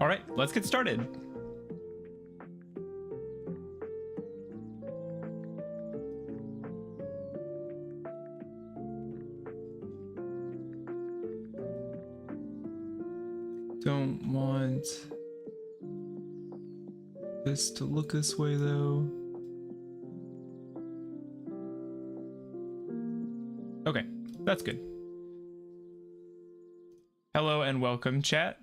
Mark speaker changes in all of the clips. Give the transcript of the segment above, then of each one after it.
Speaker 1: All right, let's get started. Don't want this to look this way though. Okay, that's good. Hello and welcome, chat.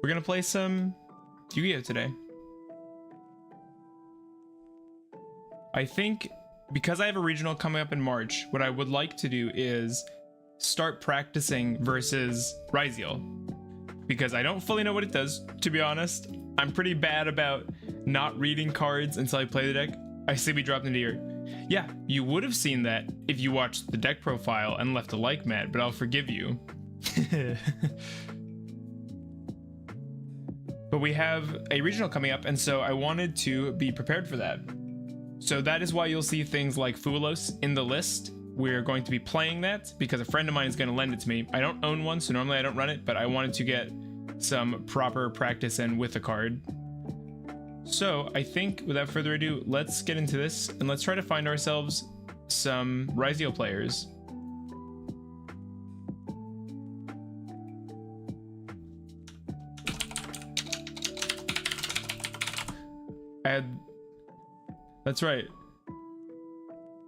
Speaker 1: We're gonna play some Yu-Gi-Oh today. I think because I have a regional coming up in March, what I would like to do is start practicing versus Ryzeal, because I don't fully know what it does, to be honest. I'm pretty bad about not reading cards until I play the deck. I see we dropped into here. Yeah, you would have seen that if you watched the deck profile and left a like, Matt, but I'll forgive you. But we have a regional coming up, and so I wanted to be prepared for that. So that is why you'll see things like Fuelos in the list. We're going to be playing that because a friend of mine is going to lend it to me. I don't own one, so normally I don't run it, but I wanted to get some proper practice in with the card. So I think without further ado, let's get into this and let's try to find ourselves some Ryzeal players. That's right.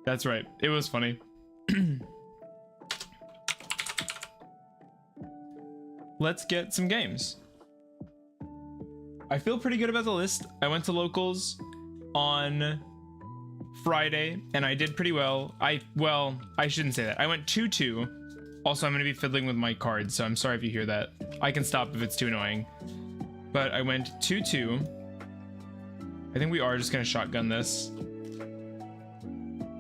Speaker 1: That's right. It was funny. Let's get some games. I feel pretty good about the list. I went to locals on Friday and I did pretty well. Well, I shouldn't say that. I went 2-2. Also, I'm going to be fiddling with my cards, so I'm sorry if you hear that. I can stop if it's too annoying. But I went 2-2. I think we are just going to shotgun this.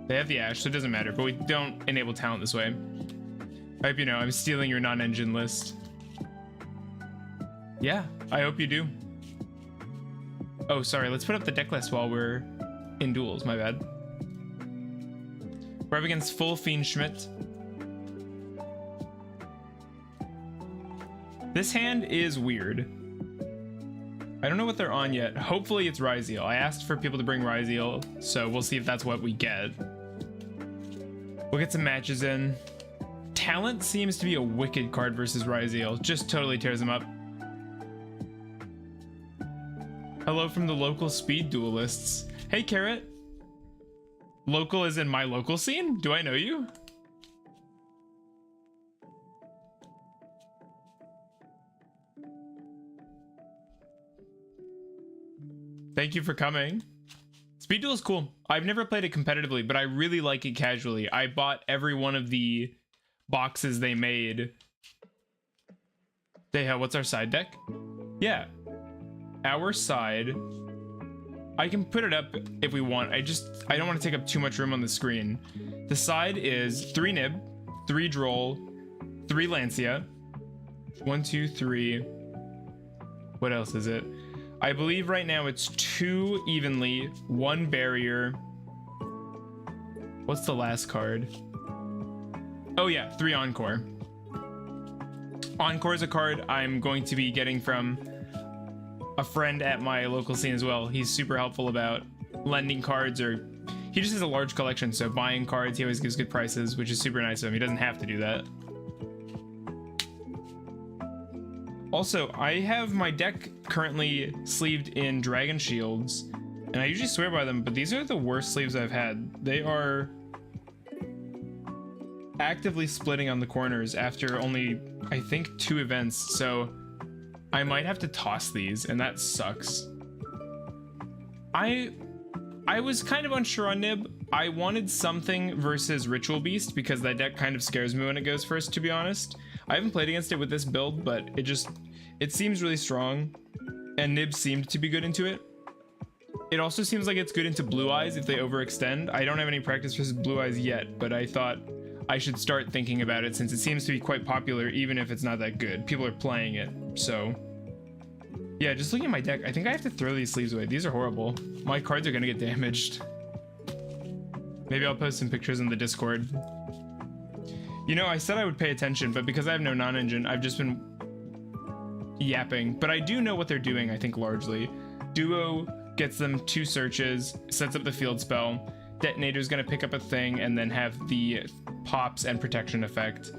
Speaker 1: They have the Ash, so it doesn't matter, but we don't enable talent this way. I hope you know I'm stealing your non-engine list. Yeah, I hope you do. Oh, sorry, let's put up the deck list while we're in duels, my bad. We're up against full Fiend Schmidt. This hand is weird. I don't know what they're on yet. Hopefully it's Ryzeal. I asked for people to bring Ryzeal, so we'll see if that's what we get. We'll get some matches in. Talent seems to be a wicked card versus Ryzeal. Just totally tears him up. Hello from the local speed duelists. Hey, Carrot. Local is in my local scene? Do I know you? Thank you for coming. Speed Duel is cool. I've never played it competitively, but I really like it casually. I bought every one of the boxes they made. What's our side deck? Yeah. Our side. I can put it up if we want. I don't want to take up too much room on the screen. The side is 3 Nib, 3 Droll, 3 Lancia. 1, 2, 3. What else is it? I believe right now it's 2 Evenly, 1 Barrier. What's the last card? Oh yeah, 3 Encore. Encore is a card I'm going to be getting from a friend at my local scene as well. He's super helpful about lending cards, or he just has a large collection, so buying cards, he always gives good prices, which is super nice of him. He doesn't have to do that. Also, I have my deck currently sleeved in Dragon Shields, and I usually swear by them, but these are the worst sleeves I've had. They are actively splitting on the corners after only, I think, 2 events, so I might have to toss these, and that sucks. I was kind of unsure on Nib. I wanted something versus Ritual Beast because that deck kind of scares me when it goes first, to be honest. I haven't played against it with this build, but it seems really strong, and Nib seemed to be good into it. It also seems like it's good into Blue Eyes if they overextend. I don't have any practice versus Blue Eyes yet, but I thought I should start thinking about it since it seems to be quite popular, even if it's not that good. People are playing it, so yeah. Just looking at my deck, I think I have to throw these sleeves away. These are horrible. My cards are gonna get damaged. Maybe I'll post some pictures in the Discord. You know, I said I would pay attention, but because I have no non-engine, I've just been yapping, but I do know what they're doing, I think, largely. Duo gets them 2 searches, sets up the field spell. Detonator's gonna pick up a thing and then have the pops and protection effect.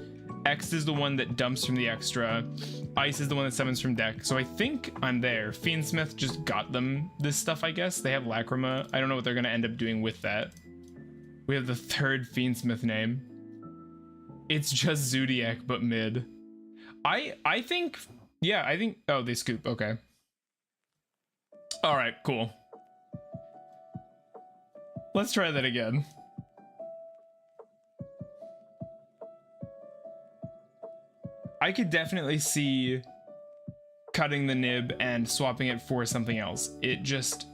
Speaker 1: X is the one that dumps from the extra. Ice is the one that summons from deck. So I think I'm there. Fiendsmith just got them this stuff, I guess. They have Lacrima. I don't know what they're gonna end up doing with that. We have the 3rd Fiendsmith name. It's just Zodiac, but mid. I think, yeah, I think, oh, they scoop, okay. All right, cool. Let's try that again. I could definitely see cutting the nib and swapping it for something else. It just,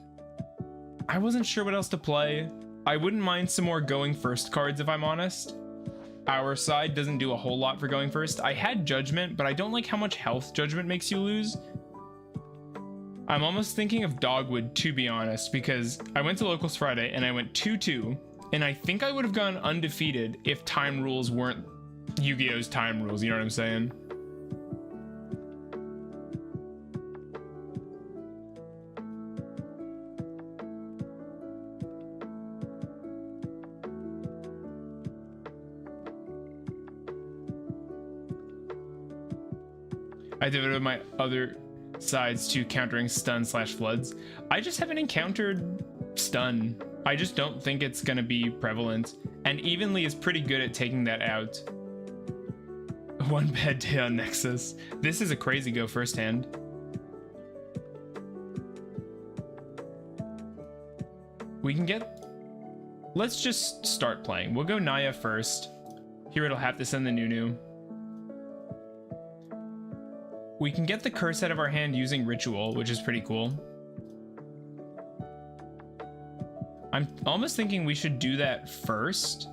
Speaker 1: I wasn't sure what else to play. I wouldn't mind some more going first cards if I'm honest. Our side doesn't do a whole lot for going first. I had Judgment, but I don't like how much health Judgment makes you lose. I'm almost thinking of Dogwood, to be honest, because I went to Locals Friday and I went 2-2, and I think I would have gone undefeated if time rules weren't Yu-Gi-Oh's time rules, you know what I'm saying? I devoted my other sides to countering stun/floods. I just haven't encountered stun. I just don't think it's gonna be prevalent, and Evenly is pretty good at taking that out. One bad day on Nexus. This is a crazy go first hand. We can get, let's just start playing. We'll go Naya first. Here it'll have to send the Nunu. We can get the curse out of our hand using Ritual, which is pretty cool. I'm almost thinking we should do that first.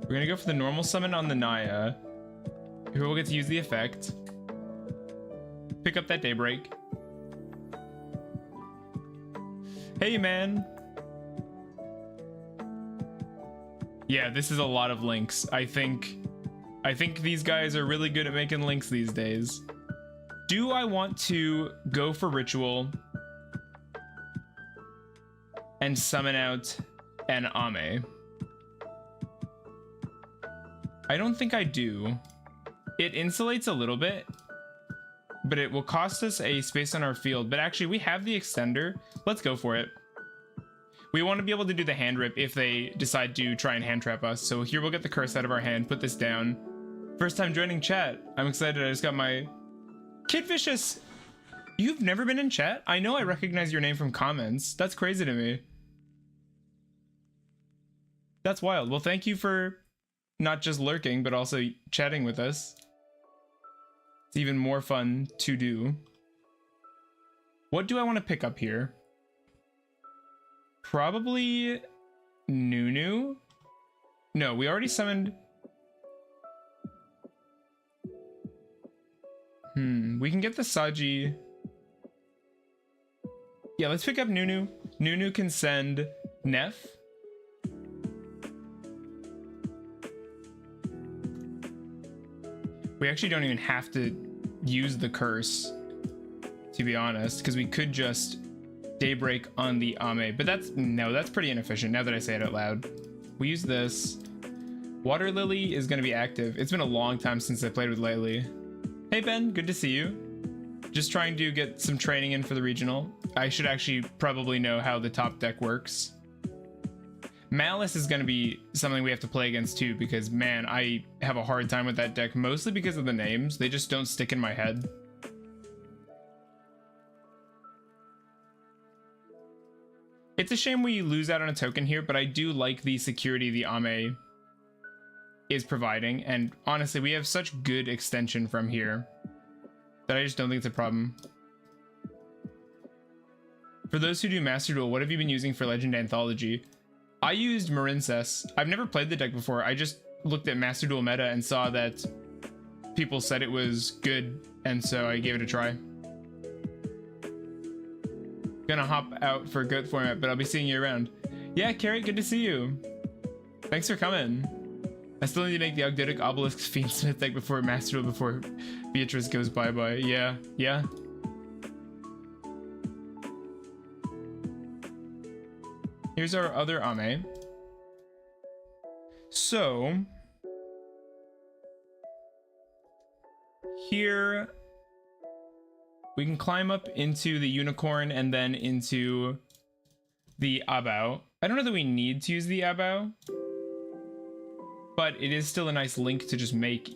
Speaker 1: We're gonna go for the normal summon on the Naya. Here we'll get to use the effect. Pick up that Daybreak. Hey, man. Yeah, this is a lot of links. I think these guys are really good at making links these days. Do I want to go for Ritual and summon out an Ame? I don't think I do. It insulates a little bit, but it will cost us a space on our field. But actually, we have the extender. Let's go for it. We want to be able to do the hand rip if they decide to try and hand trap us. So here we'll get the curse out of our hand, put this down. First time joining chat. I'm excited. I just got my Kid Vicious. You've never been in chat? I know I recognize your name from comments. That's crazy to me. That's wild. Well, thank you for not just lurking, but also chatting with us. It's even more fun to do. What do I want to pick up here? Probably Nunu? No, we already summoned... we can get the Saji. Yeah, let's pick up Nunu. Nunu can send Neff. We actually don't even have to use the curse, to be honest, because we could just Daybreak on the Ame, but that's pretty inefficient now that I say it out loud. We use this. Water Lily is going to be active. It's been a long time since I played with Laylee. Hey Ben, good to see you. Just trying to get some training in for the regional. I should actually probably know how the top deck works. Malice is going to be something we have to play against too, because man, I have a hard time with that deck, mostly because of the names. They just don't stick in my head. It's a shame we lose out on a token here, but I do like the security the Ame is providing, and honestly, we have such good extension from here that I just don't think it's a problem. For those who do Master Duel, what have you been using for Legend Anthology? I used Marincess. I've never played the deck before. I just looked at Master Duel meta and saw that people said it was good, and so I gave it a try. Gonna hop out for GOAT format, but I'll be seeing you around. Yeah, Carrot, good to see you. Thanks for coming. I still need to make the Ogdoadic obelisk fiendsmith deck before Master Duel, before Beatrice goes bye-bye. Yeah, yeah. Here's our other Ame. So here we can climb up into the unicorn and then into the Abao. I don't know that we need to use the Abao, but it is still a nice link to just make.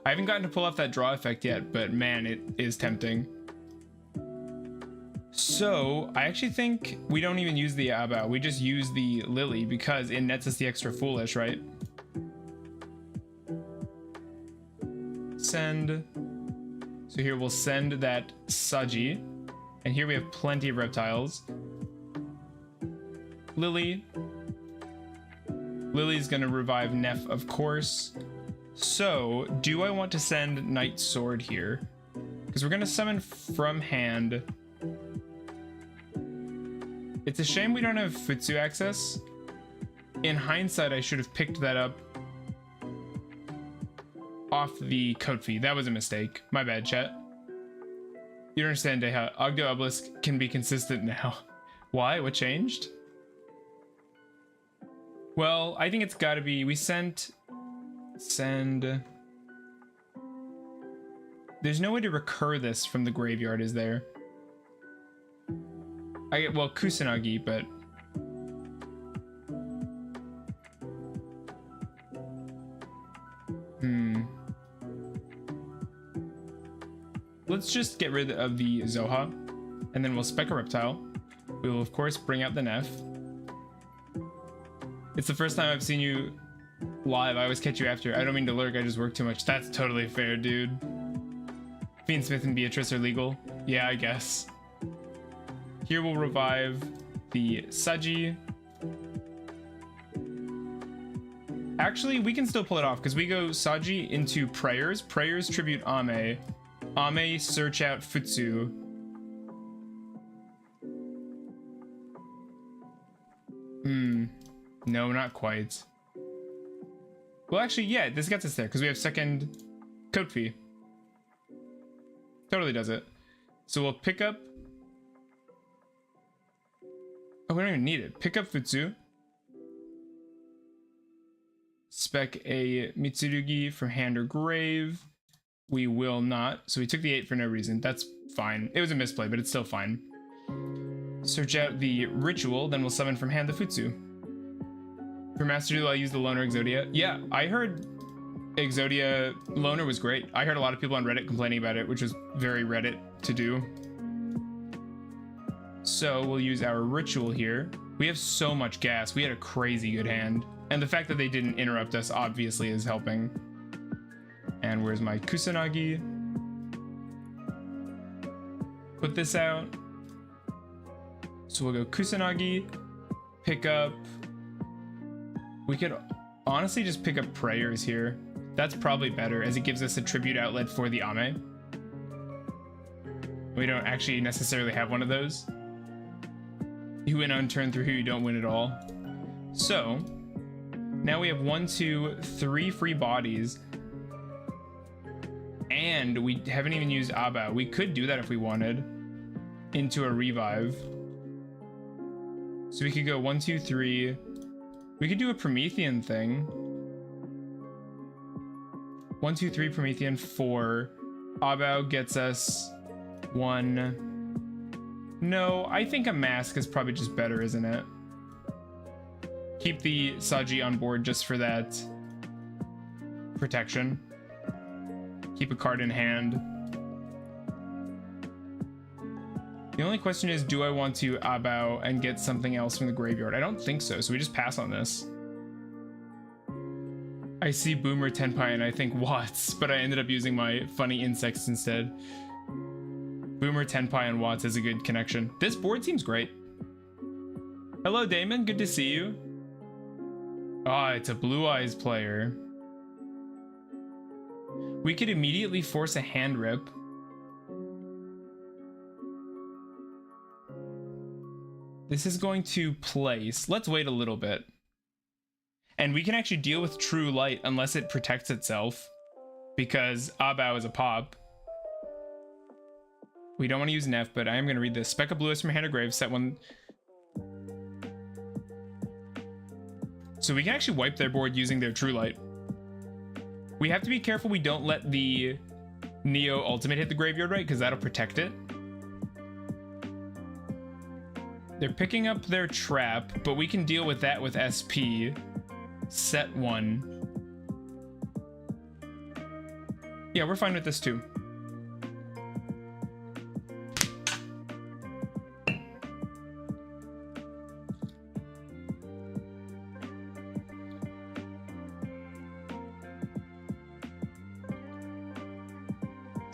Speaker 1: I haven't gotten to pull off that draw effect yet, but man, it is tempting. So I actually think we don't even use the Abao, we just use the Lily because it nets us the extra foolish, right? Send. So here we'll send that Saji, and here we have plenty of reptiles. Lily. Lily's gonna revive Neff, of course. So do I want to send Knight Sword here? Because we're gonna summon from hand. It's a shame we don't have Futsu access. In hindsight, I should have picked that up off the code fee. That was a mistake. My bad, chat. You don't understand, Deha. Ogdo Obelisk can be consistent now. Why? What changed? Well, I think it's gotta be... We send... There's no way to recur this from the graveyard, is there? I get, well, Kusanagi, but... Let's just get rid of the Zoha, and then we'll spec a reptile. We will, of course, bring out the Neff. It's the first time I've seen you live. I always catch you after. I don't mean to lurk, I just work too much. That's totally fair, dude. Fiendsmith and Beatrice are legal. Yeah, I guess. Here we'll revive the Saji. Actually, we can still pull it off because we go Saji into Prayers. Prayers tribute Ame. Ame search out Futsu. No, not quite. Well, actually, yeah, this gets us there because we have second code fee. Totally does it. So we'll pick up... Oh, we don't even need it. Pick up Futsu. Spec a Mitsurugi from hand or grave. We will not. So we took the 8 for no reason. That's fine. It was a misplay, but it's still fine. Search out the ritual, then we'll summon from hand the Futsu. For Master Duel, I'll use the Loner Exodia. Yeah, I heard Exodia Loner was great. I heard a lot of people on Reddit complaining about it, which was very Reddit to do. So we'll use our ritual here. We have so much gas. We had a crazy good hand. And the fact that they didn't interrupt us obviously is helping. And where's my Kusanagi? Put this out. So we'll go Kusanagi, pick up... We could honestly just pick up Prayers here. That's probably better as it gives us a tribute outlet for the Ame. We don't actually necessarily have one of those. You win on turn 3, you don't win at all. So, now we have 1, 2, 3 free bodies. And we haven't even used Abba. We could do that if we wanted. Into a revive. So we could go 1, 2, 3. We could do a Promethean thing. 1, 2, 3 Promethean, 4. Abao gets us 1. No, I think a mask is probably just better, isn't it? Keep the Saji on board just for that protection. Keep a card in hand. The only question is, do I want to Abao and get something else from the graveyard? I don't think so, so we just pass on this. I see Boomer Tenpai and I think Watts, but I ended up using my funny insects instead. Boomer Tenpai and Watts is a good connection. This board seems great. Hello, Damon. Good to see you. Ah, it's a Blue Eyes player. We could immediately force a hand rip. This is going to place. Let's wait a little bit. And we can actually deal with True Light unless it protects itself, because Abao is a pop. We don't want to use Neff, but I am going to read this. Speck of Blue Eyes from Hand or Grave, set one. So we can actually wipe their board using their True Light. We have to be careful we don't let the Neo Ultimate hit the graveyard, right? Because that'll protect it. They're picking up their trap, but we can deal with that with SP. Set one. Yeah, we're fine with this too.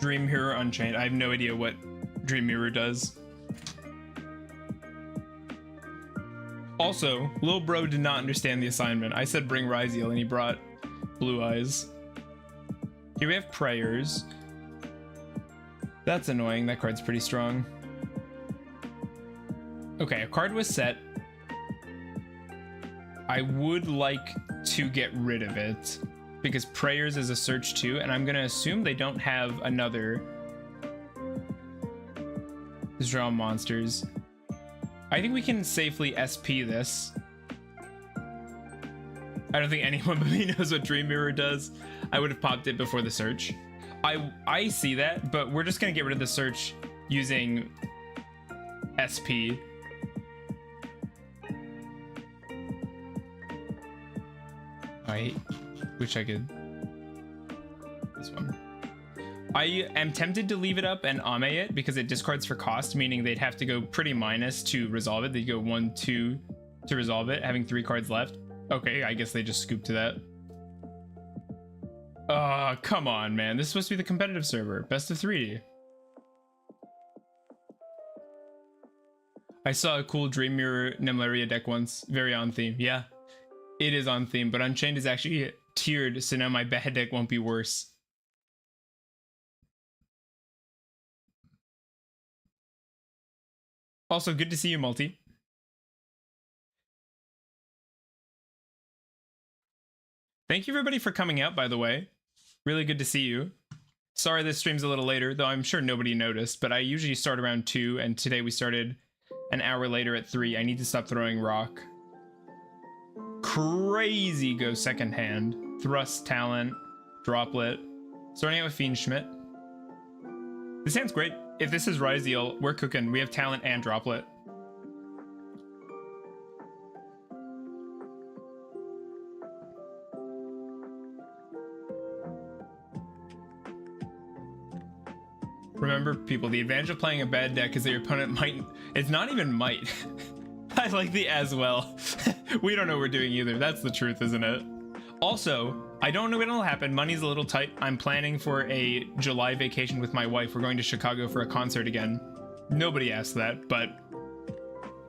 Speaker 1: Dream Mirror Unchained. I have no idea what Dream Mirror does. Also, Lil Bro did not understand the assignment. I said bring Ryzeal and he brought Blue Eyes. Here we have Prayers. That's annoying. That card's pretty strong. Okay, a card was set. I would like to get rid of it because Prayers is a search too, and I'm gonna assume they don't have another. Let's draw monsters. I think we can safely SP this. I don't think anyone but me knows what Dream Mirror does. I would have popped it before the search. I see that, but we're just gonna get rid of the search using SP. I wish I could. This one. I am tempted to leave it up and Ame it because it discards for cost, meaning they'd have to go pretty minus to resolve it. They'd go 1, 2 to resolve it, having 3 cards left. Okay, I guess they just scoop to that. Oh, come on, man. This is supposed to be the competitive server. Best of 3. I saw a cool Dream Mirror Nemleria deck once. Very on theme. Yeah, it is on theme, but Unchained is actually tiered, so now my bad deck won't be worse. Also, good to see you, Multi. Thank you, everybody, for coming out, by the way. Really good to see you. Sorry this stream's a little later, though I'm sure nobody noticed, but I usually start around 2, and today we started an hour later at 3. I need to stop throwing rock. Crazy go second hand. Thrust, Talent, Droplet. Starting out with Fiend Schmidt. This hand's great. If this is Ryzeal, we're cooking. We have Talent and Droplet. Remember, people, the advantage of playing a bad deck is that your opponent might... It's not even might. I like the as well. We don't know what we're doing either. That's the truth, isn't it? Also, I don't know when it'll happen. Money's a little tight. I'm planning for a July vacation with my wife. We're going to Chicago for a concert again. Nobody asked that, but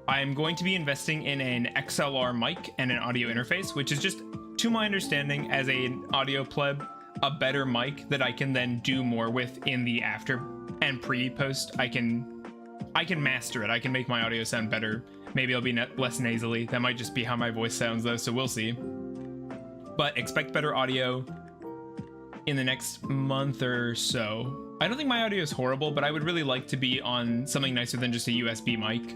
Speaker 1: I'm going to be investing in an XLR mic and an audio interface, which is just, to my understanding, as an audio pleb, a better mic that I can then do more with in the after and pre-post. I can master it. I can make my audio sound better. Maybe I'll be less nasally. That might just be how my voice sounds, though, so we'll see. But expect better audio in the next month or so. I don't think my audio is horrible, but I would really like to be on something nicer than just a USB mic.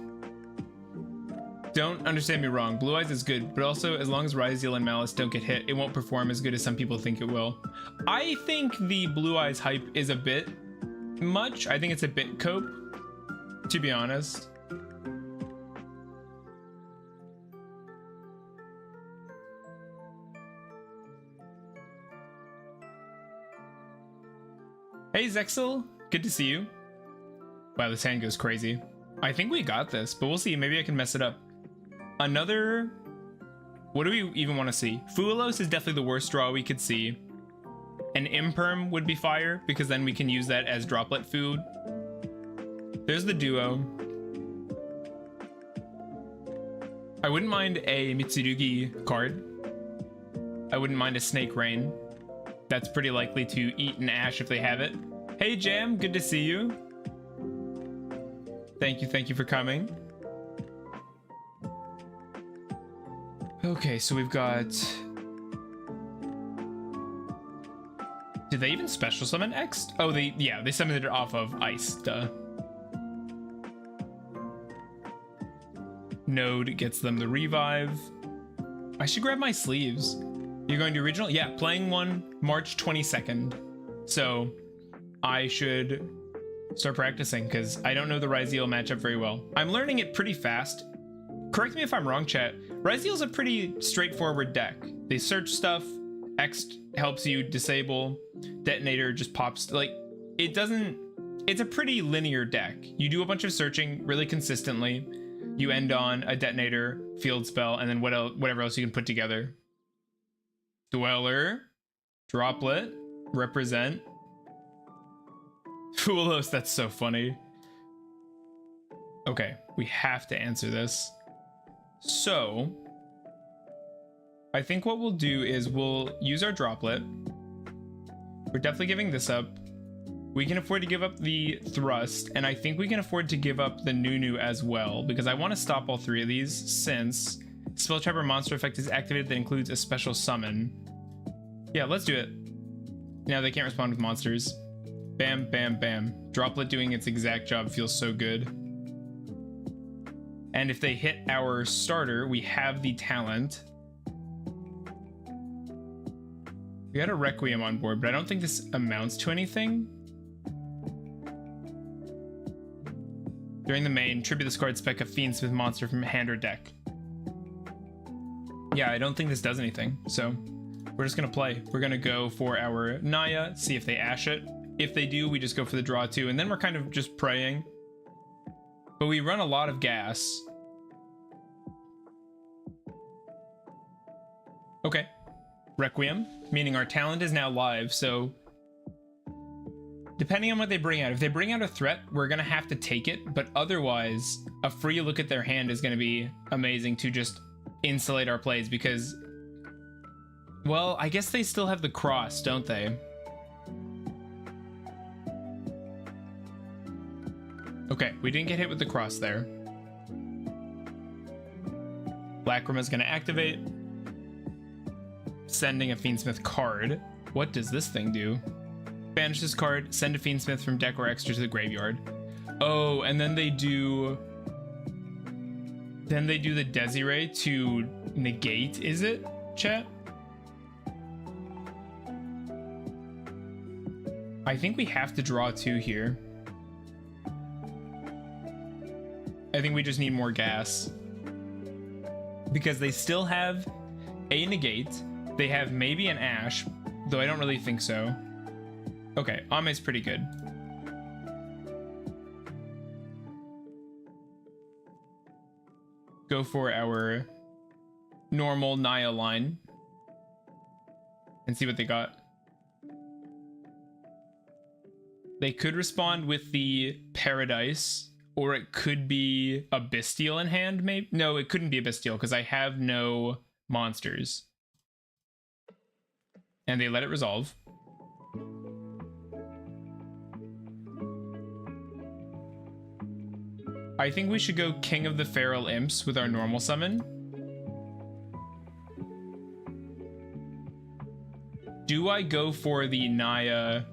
Speaker 1: Don't understand me wrong, Blue Eyes is good, but also as long as Ryzeal and Malice don't get hit, it won't perform as good as some people think it will. I think the Blue Eyes hype is a bit much. I think it's a bit cope, to be honest. Hey Zexel, good to see you. Wow, this hand goes crazy. I think we got this, but we'll see. Maybe I can mess it up. Another... What do we even want to see? Fuelos is definitely the worst draw we could see. An Imperm would be fire, because then we can use that as droplet food. There's the duo. I wouldn't mind a Mitsurugi card. I wouldn't mind a Snake Rain. That's pretty likely to eat an Ash if they have it. Hey Jam, good to see you. Thank you for coming. Okay, so we've got... Did they even special summon X? Oh, they summoned it off of ice, duh. Node gets them the revive. I should grab my sleeves. You're going to regional? Yeah, playing one March 22nd. So I should start practicing because I don't know the Ryzeal matchup very well. I'm learning it pretty fast. Correct me if I'm wrong, chat. Ryzeal's a pretty straightforward deck. They search stuff, X helps you disable, detonator just pops, like, it doesn't, it's a pretty linear deck. You do a bunch of searching really consistently, you end on a detonator, field spell, and then whatever else you can put together. Dweller, Droplet, Represent. Foolos, that's so funny. Okay, we have to answer this. So, I think what we'll do is we'll use our Droplet. We're definitely giving this up. We can afford to give up the Thrust, and I think we can afford to give up the Nunu as well, because I want to stop all three of these since Spell Trap or Monster Effect is activated that includes a special summon. Yeah, let's do it. Now they can't respond with monsters. Bam, bam, bam. Droplet doing its exact job feels so good. And if they hit our starter, we have the talent. We got a Requiem on board, but I don't think this amounts to anything. During the main, tribute this card, spec a Fiendsmith monster from hand or deck. Yeah, I don't think this does anything, so we're just gonna play. We're gonna go for our Naya, see if they ash it. If they do, we just go for the draw 2, and then we're kind of just praying. But we run a lot of gas. Okay. Requiem, meaning our talent is now live, so depending on what they bring out, if they bring out a threat, we're gonna have to take it, but otherwise, a free look at their hand is gonna be amazing to just insulate our plays because, well, I guess they still have the cross, don't they? Okay, we didn't get hit with the cross there. Lacrima's gonna activate. Sending a Fiendsmith card. What does this thing do? Banish this card, send a Fiendsmith from deck or extra to the graveyard. Oh, and then they do the Desiree to negate, is it, chat? I think we have to draw 2 here. I think we just need more gas. Because they still have a negate. They have maybe an Ash, though I don't really think so. Okay, Ame's pretty good. Go for our normal Naya line and see what they got. They could respond with the Paradise, or it could be a Bestial in hand, maybe? No, it couldn't be a Bestial because I have no monsters. And they let it resolve. I think we should go King of the Feral Imps with our normal summon. Do I go for the Naya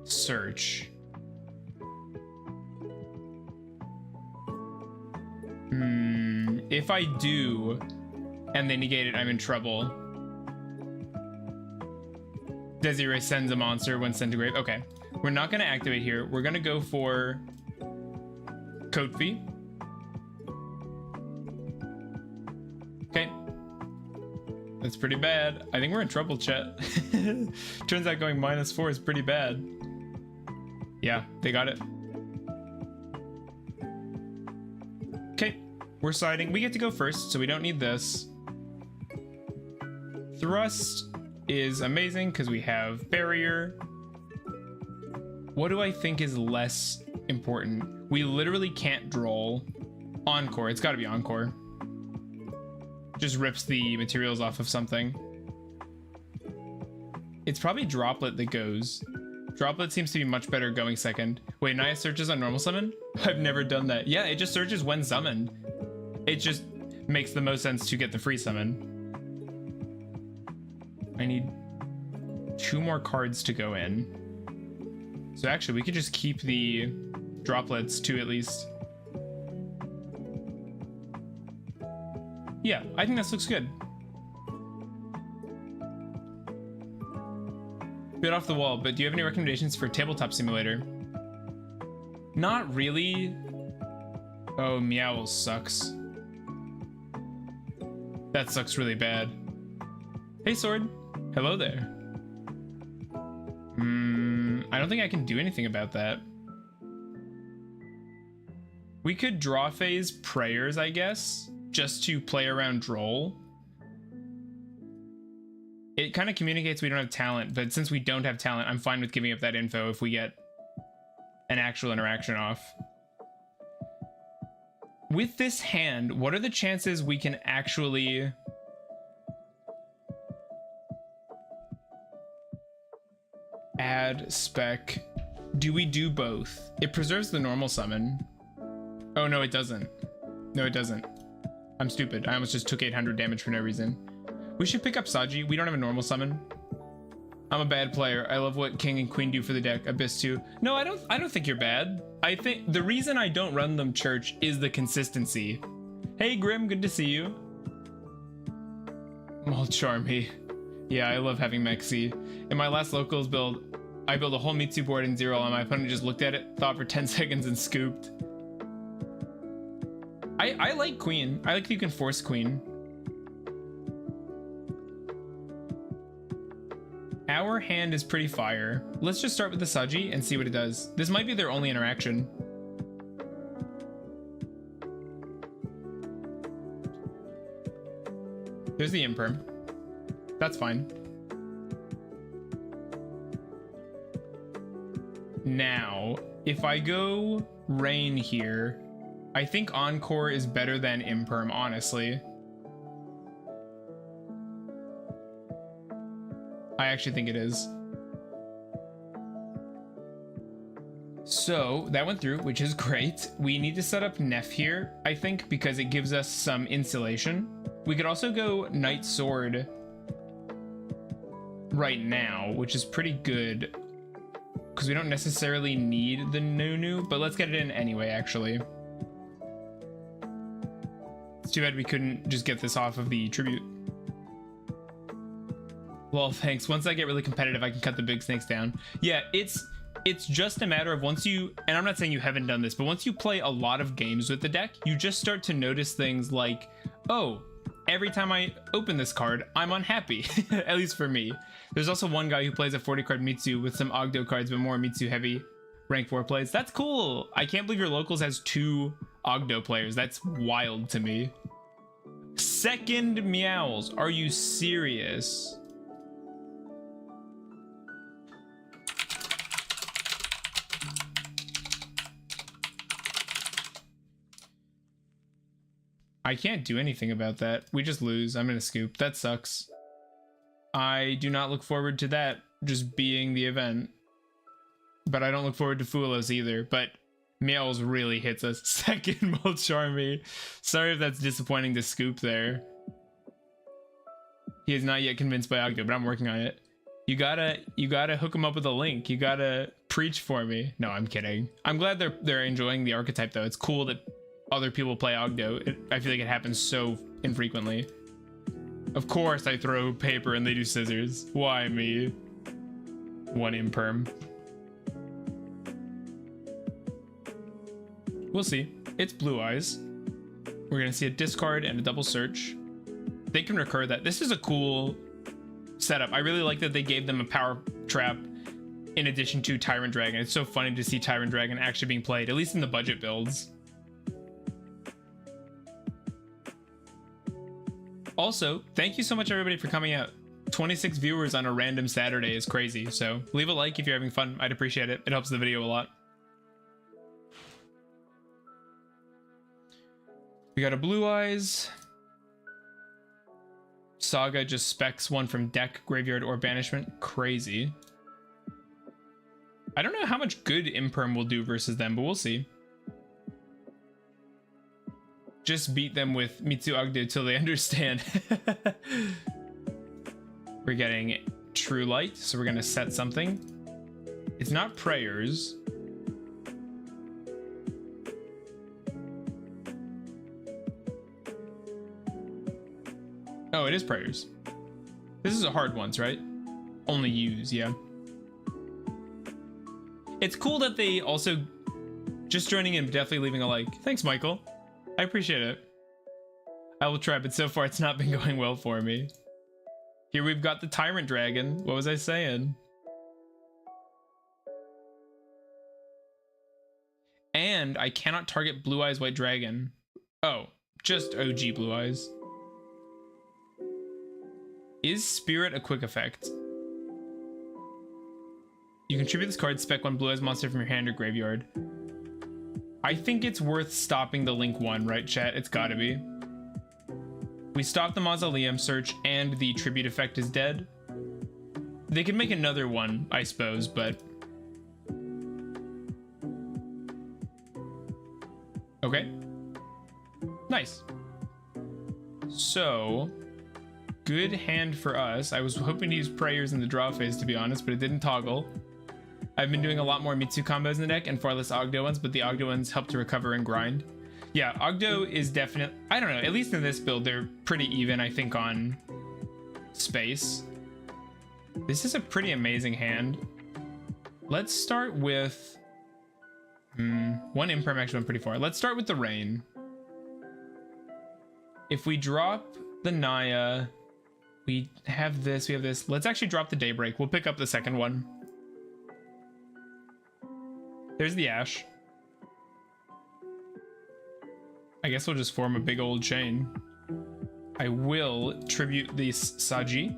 Speaker 1: search? If I do, and they negate it, I'm in trouble. Desiree sends a monster when sent to grave. Okay, we're not going to activate here. We're going to go for Kofi. Okay, that's pretty bad. I think we're in trouble, chat. Turns out going -4 is pretty bad. Yeah, they got it. Okay, we're siding. We get to go first, so we don't need this. Thrust is amazing because we have barrier. What do I think is less important? We literally can't droll. Encore, it's got to be Encore. Just rips the materials off of something. It's probably Droplet that goes. Droplet seems to be much better going second. Wait, Naya searches on normal summon? I've never done that. Yeah, it just searches when summoned. It just makes the most sense to get the free summon. I need 2 more cards to go in. So actually, we could just keep the droplets 2 at least. Yeah, I think this looks good. Bit off the wall, but do you have any recommendations for Tabletop Simulator? Not really. Oh, Meowl sucks. That sucks really bad. Hey, Sword. Hello there. I don't think I can do anything about that. We could draw phase prayers, I guess, just to play around Droll. It kind of communicates we don't have talent, but since we don't have talent, I'm fine with giving up that info if we get an actual interaction off. With this hand, what are the chances we can actually... add spec? Do we do both? It preserves the normal summon. Oh, no, it doesn't. No, it doesn't. I'm stupid. I almost just took 800 damage for no reason. We should pick up Saji. We don't have a normal summon. I'm a bad player. I love what King and Queen do for the deck. Abyss too. No, I don't think you're bad. I think the reason I don't run them church is the consistency. Hey Grim, good to see you. Mal Charmy. Yeah, I love having Mexi. In my last locals build, I built a whole Mitsu board in 0 and my opponent just looked at it, thought for 10 seconds and scooped. I like Queen. I like that you can force Queen. Our hand is pretty fire. Let's just start with the Saji and see what it does. This might be their only interaction. There's the Imperm. That's fine. Now, if I go Rain here, I think Encore is better than Imperm, honestly. I actually think it is. So that went through, which is great. We need to set up Neff here, I think, because it gives us some insulation. We could also go Knight Sword right now, which is pretty good because we don't necessarily need the Nunu, but let's get it in anyway, actually. It's too bad we couldn't just get this off of the tribute. Well, thanks. Once I get really competitive, I can cut the big snakes down. Yeah, it's just a matter of once you, and I'm not saying you haven't done this, but once you play a lot of games with the deck, you just start to notice things like, oh, every time I open this card, I'm unhappy, at least for me. There's also one guy who plays a 40 card Mitsu with some Ogdo cards, but more Mitsu heavy rank 4 plays. That's cool. I can't believe your locals has 2 Ogdo players. That's wild to me. Second Meows. Are you serious? I can't do anything about that. We just lose. I'm gonna scoop. That sucks. I do not look forward to that just being the event. But I don't look forward to Fulos either. But Meowls really hits us. Second Molcharmy. Sorry if that's disappointing to scoop there. He is not yet convinced by Ogdo, but I'm working on it. You gotta hook him up with a link. You gotta preach for me. No, I'm kidding. I'm glad they're enjoying the archetype though. It's cool that other people play Ogdo. I feel like it happens so infrequently. Of course I throw paper and they do scissors. Why me? 1 Imperm. We'll see. It's Blue Eyes. We're gonna see a discard and a double search. They can recur that. This is a cool setup. I really like that they gave them a power trap in addition to Tyrant Dragon. It's so funny to see Tyrant Dragon actually being played, at least in the budget builds. Also, thank you so much everybody for coming out. 26 viewers on a random Saturday is crazy, so leave a like if you're having fun. I'd appreciate it. It helps the video a lot. We got a Blue Eyes. Saga just specs one from deck, graveyard, or banishment. Crazy. I don't know how much good Imperm will do versus them, but we'll see. just beat them with Mitsurugi till they understand. We're getting True Light, so we're gonna set something. It's not prayers. Oh, it is prayers. This is a hard ones, right? Only use, yeah. It's cool that they also just joining in, definitely leaving a like. Thanks, Michael. I appreciate it. I will try, but so far it's not been going well for me. Here we've got the Tyrant Dragon. What was I saying? And I cannot target Blue Eyes White Dragon. Oh, just OG Blue Eyes. Is Spirit a quick effect? You contribute this card, spec one Blue Eyes monster from your hand or graveyard. I think it's worth stopping the Link 1, right, chat? It's gotta be. We stopped the Mausoleum search and the tribute effect is dead. They could make another one, I suppose, but... Okay. Nice. So... good hand for us. I was hoping to use prayers in the draw phase, to be honest, but it didn't toggle. I've been doing a lot more Mitsu combos in the deck and far less Ogdoadic ones, but the Ogdoadic ones help to recover and grind. Yeah, Ogdoadic is definitely, I don't know, at least in this build, they're pretty even, I think, on space. This is a pretty amazing hand. Let's start with... one Imperm actually went pretty far. Let's start with the Rain. If we drop the Naya, we have this, we have this. Let's actually drop the Daybreak. We'll pick up the second one. There's the Ash. I guess we'll just form a big old chain. I will tribute this Saji.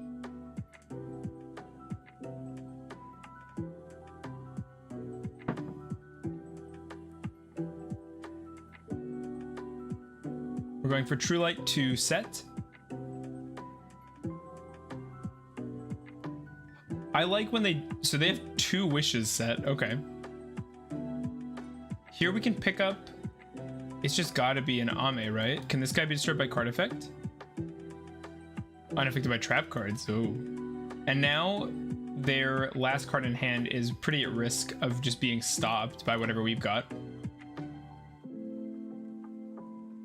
Speaker 1: We're going for True Light to set. I like when they, so they have 2 wishes set, okay. Here we can pick up, it's just gotta be an Ame, right? Can this guy be destroyed by card effect? Unaffected by trap cards, oh. And now their last card in hand is pretty at risk of just being stopped by whatever we've got.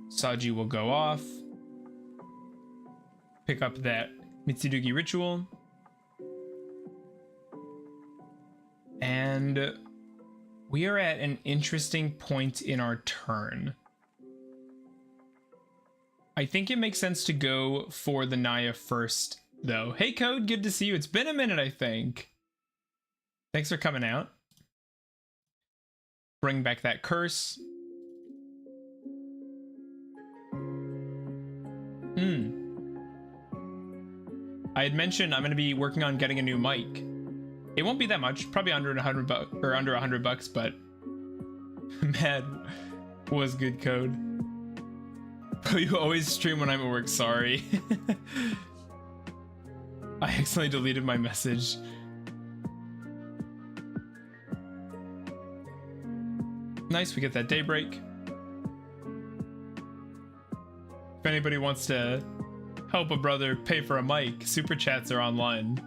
Speaker 1: Saji will go off. Pick up that Mitsurugi Ritual. And we are at an interesting point in our turn. I think it makes sense to go for the Naya first, though. Hey, Code, good to see you. It's been a minute, I think. Thanks for coming out. Bring back that curse. I had mentioned I'm going to be working on getting a new mic. It won't be that much, probably under 100 bucks or under 100 bucks, but man, was good, Code. You always stream when I'm at work, sorry. I accidentally deleted my message. Nice, we get that Daybreak. If anybody wants to help a brother pay for a mic, super chats are online.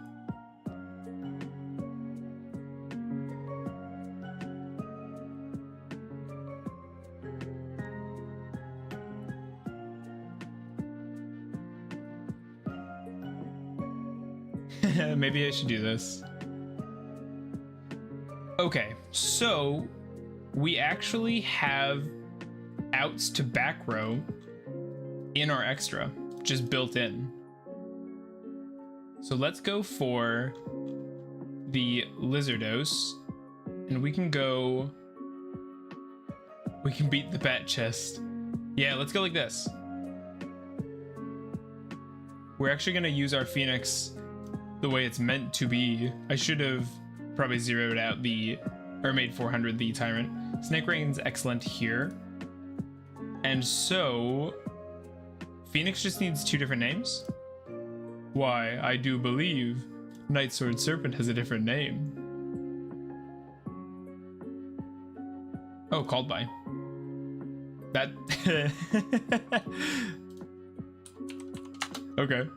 Speaker 1: Maybe I should do this. Okay, so we actually have outs to back row in our extra, just built in. So let's go for the Lizardos, and we can beat the Bat Chest. Yeah, let's go like this. We're actually gonna use our Phoenix the way it's meant to be. I should have probably zeroed out or made 400 the Tyrant. Snake Rain's excellent here. And so Phoenix just needs 2 different names. Why, I do believe Night Sword Serpent has a different name. Oh, called by. That... Okay.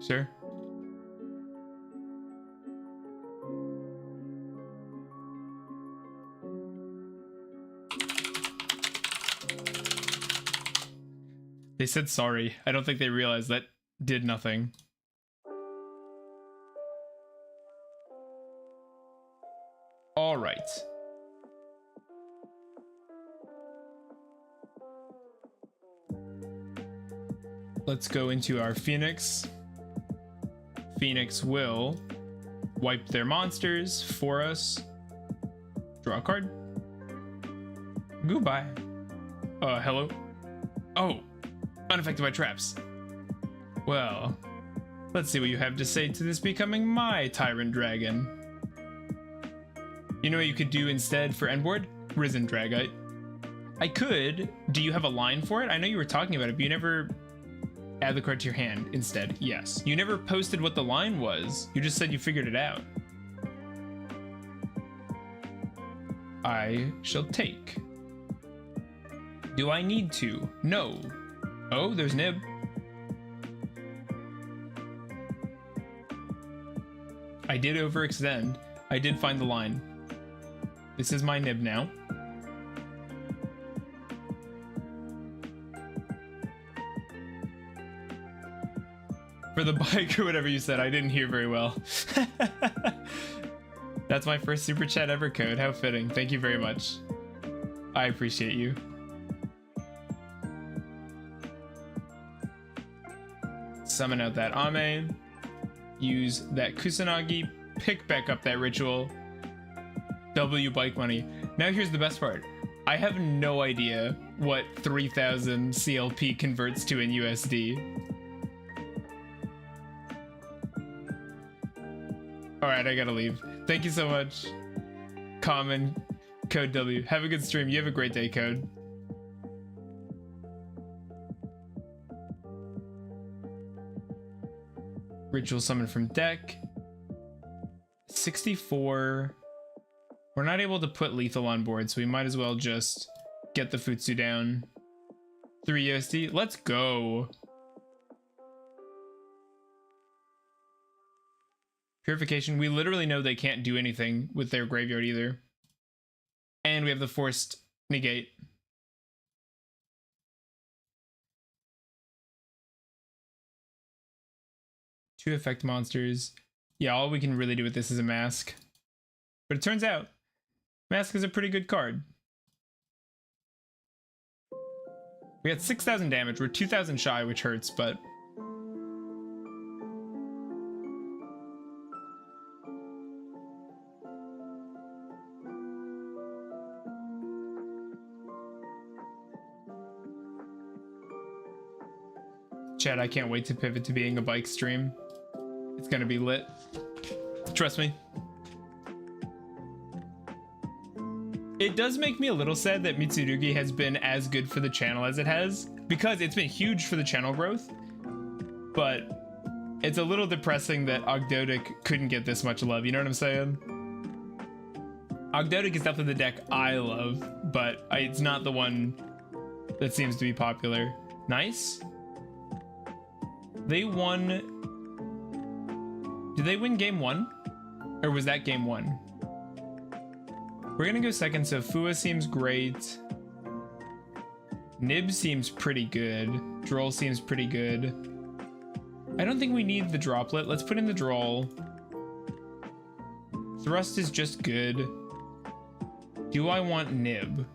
Speaker 1: Sure. They said sorry. I don't think they realized that did nothing. All right. Let's go into our Phoenix. Phoenix will wipe their monsters for us. Draw a card. Goodbye. Hello? Oh, unaffected by traps. Well, let's see what you have to say to this becoming my Tyrant Dragon. You know what you could do instead for endboard? Risen Dragite. I could. Do you have a line for it? I know you were talking about it, but you never add the card to your hand instead. Yes. You never posted what the line was. You just said you figured it out. I shall take. Do I need to? No. Oh, there's Nib. I did overextend. I did find the line. This is my Nib now. For the bike or whatever you said, I didn't hear very well. That's my first super chat ever, Code. How fitting. Thank you very much. I appreciate you. Summon out that Ame. Use that Kusanagi. Pick back up that ritual. W bike money. Now here's the best part. I have no idea what 3000 CLP converts to in USD. Alright, I gotta leave. Thank you so much. Common, Code W. Have a good stream. You have a great day, Code. Ritual summon from deck. 64. We're not able to put lethal on board, so we might as well just get the Futsu down. 3 USD. Let's go. Purification. We literally know they can't do anything with their graveyard either. And we have the forced negate. Two effect monsters. Yeah, all we can really do with this is a mask. But it turns out, mask is a pretty good card. We got 6,000 damage. We're 2,000 shy, which hurts, but... Chad, I can't wait to pivot to being a bike stream. It's gonna be lit. Trust me. It does make me a little sad that Mitsurugi has been as good for the channel as it has, because it's been huge for the channel growth, but it's a little depressing that Ogdoadic couldn't get this much love, you know what I'm saying? Ogdoadic is definitely the deck I love, but it's not the one that seems to be popular. Nice. They won... Did they win game 1? Or was that game 1? We're gonna go second, so Fua seems great. Nib seems pretty good. Droll seems pretty good. I don't think we need the droplet. Let's put in the Droll. Thrust is just good. Do I want Nib?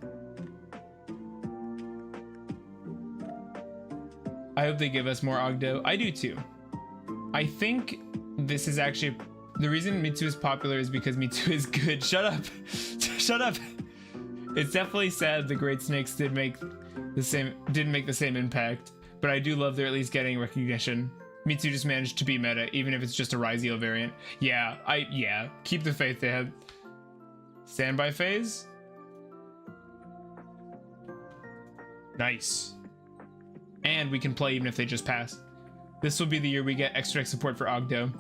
Speaker 1: I hope they give us more Ogdo. I do too. I think this is actually... The reason Mitsu is popular is because Mitsu is good. Shut up. Shut up. It's definitely sad the Great Snakes didn't make the same impact, but I do love they're at least getting recognition. Mitsu just managed to be meta, even if it's just a Ryzeal variant. Yeah, keep the faith they had. Standby phase. Nice. And we can play even if they just pass. This will be the year we get extra support for Ogdo.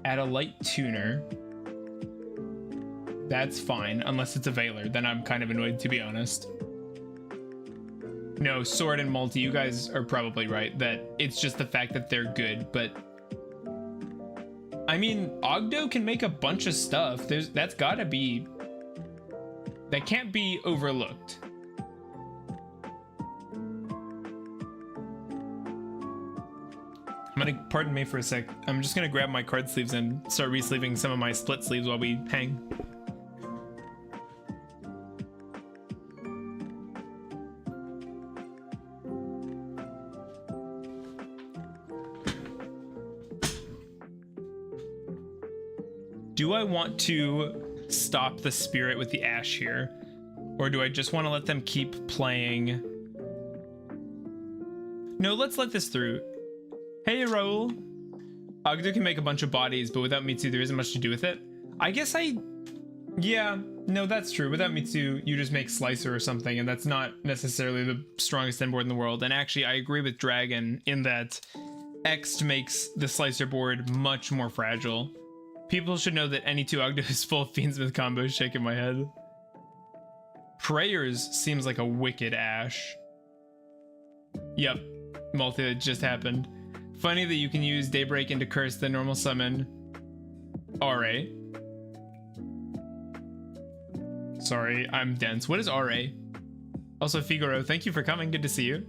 Speaker 1: Add a light tuner. That's fine, unless it's a Veiler. Then I'm kind of annoyed, to be honest. No, Sword and Multi, you guys are probably right that it's just the fact that they're good, but I mean, Ogdo can make a bunch of stuff. That can't be overlooked. Pardon me for a sec. I'm just gonna grab my card sleeves and start re-sleeving some of my split sleeves while we hang. Do I want to stop the spirit with the ash here? Or do I just want to let them keep playing? No, let's let this through. Hey, Raul. Ogdo can make a bunch of bodies, but without Mitsu, there isn't much to do with it. I guess yeah, no, that's true. Without Mitsu, you just make Slicer or something, and that's not necessarily the strongest end board in the world. And actually, I agree with Dragon in that X makes the Slicer board much more fragile. People should know that any 2 Ogdo is full of Fiendsmith combos. Shaking my head. Prayers seems like a wicked Ash. Yep, multi that just happened. Funny that you can use Daybreak into curse the normal summon. RA. Sorry, I'm dense. What is RA? Also, Figaro, thank you for coming. Good to see you.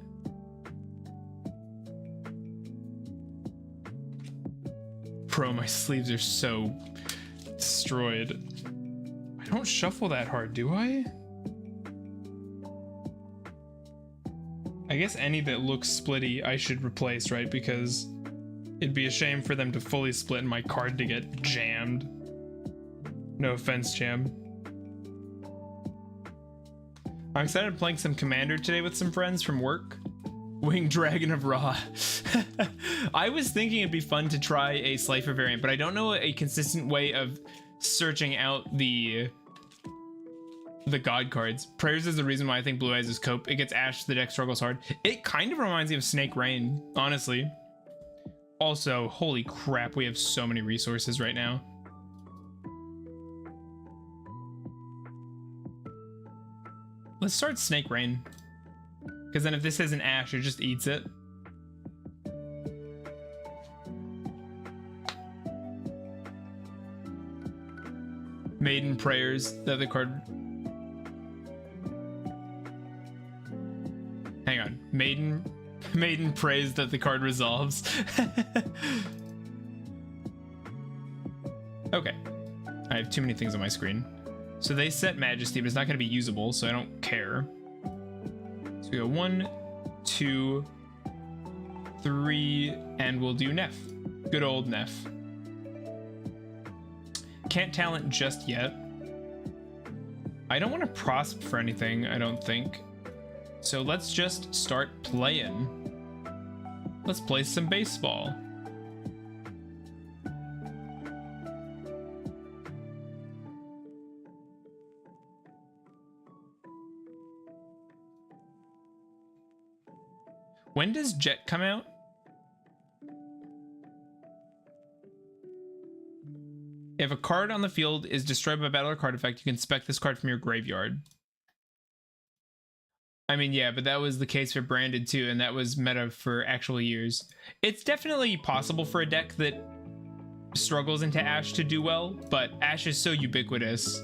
Speaker 1: Bro, my sleeves are so destroyed. I don't shuffle that hard, do I? I guess any that looks splitty I should replace, right? Because it'd be a shame for them to fully split and my card to get jammed. No offense, Jam. I'm excited playing some Commander today with some friends from work. Winged Dragon of Ra. I was thinking it'd be fun to try a Slifer variant, but I don't know a consistent way of searching out the god cards. Prayers is the reason why I think Blue Eyes is cope. It gets Ash, the deck struggles hard. It kind of reminds me of Snake Rain, honestly. Also, holy crap, we have so many resources right now. Let's start Snake Rain. Because then if this isn't Ash, it just eats it. Maiden Prayers, the other card. Hang on. Maiden prays that the card resolves. Okay. I have too many things on my screen. So they set Majesty, but it's not going to be usable, so I don't care. So we go 1, 2, 3, and we'll do Neff. Good old Neff. Can't talent just yet. I don't want to prosp for anything, I don't think. So let's just start playing. Let's play some baseball. When does Jet come out? If a card on the field is destroyed by battle or card effect, you can spec this card from your graveyard. I mean, yeah, but that was the case for Branded too, and that was meta for actual years. It's definitely possible for a deck that struggles into Ash to do well, but Ash is so ubiquitous.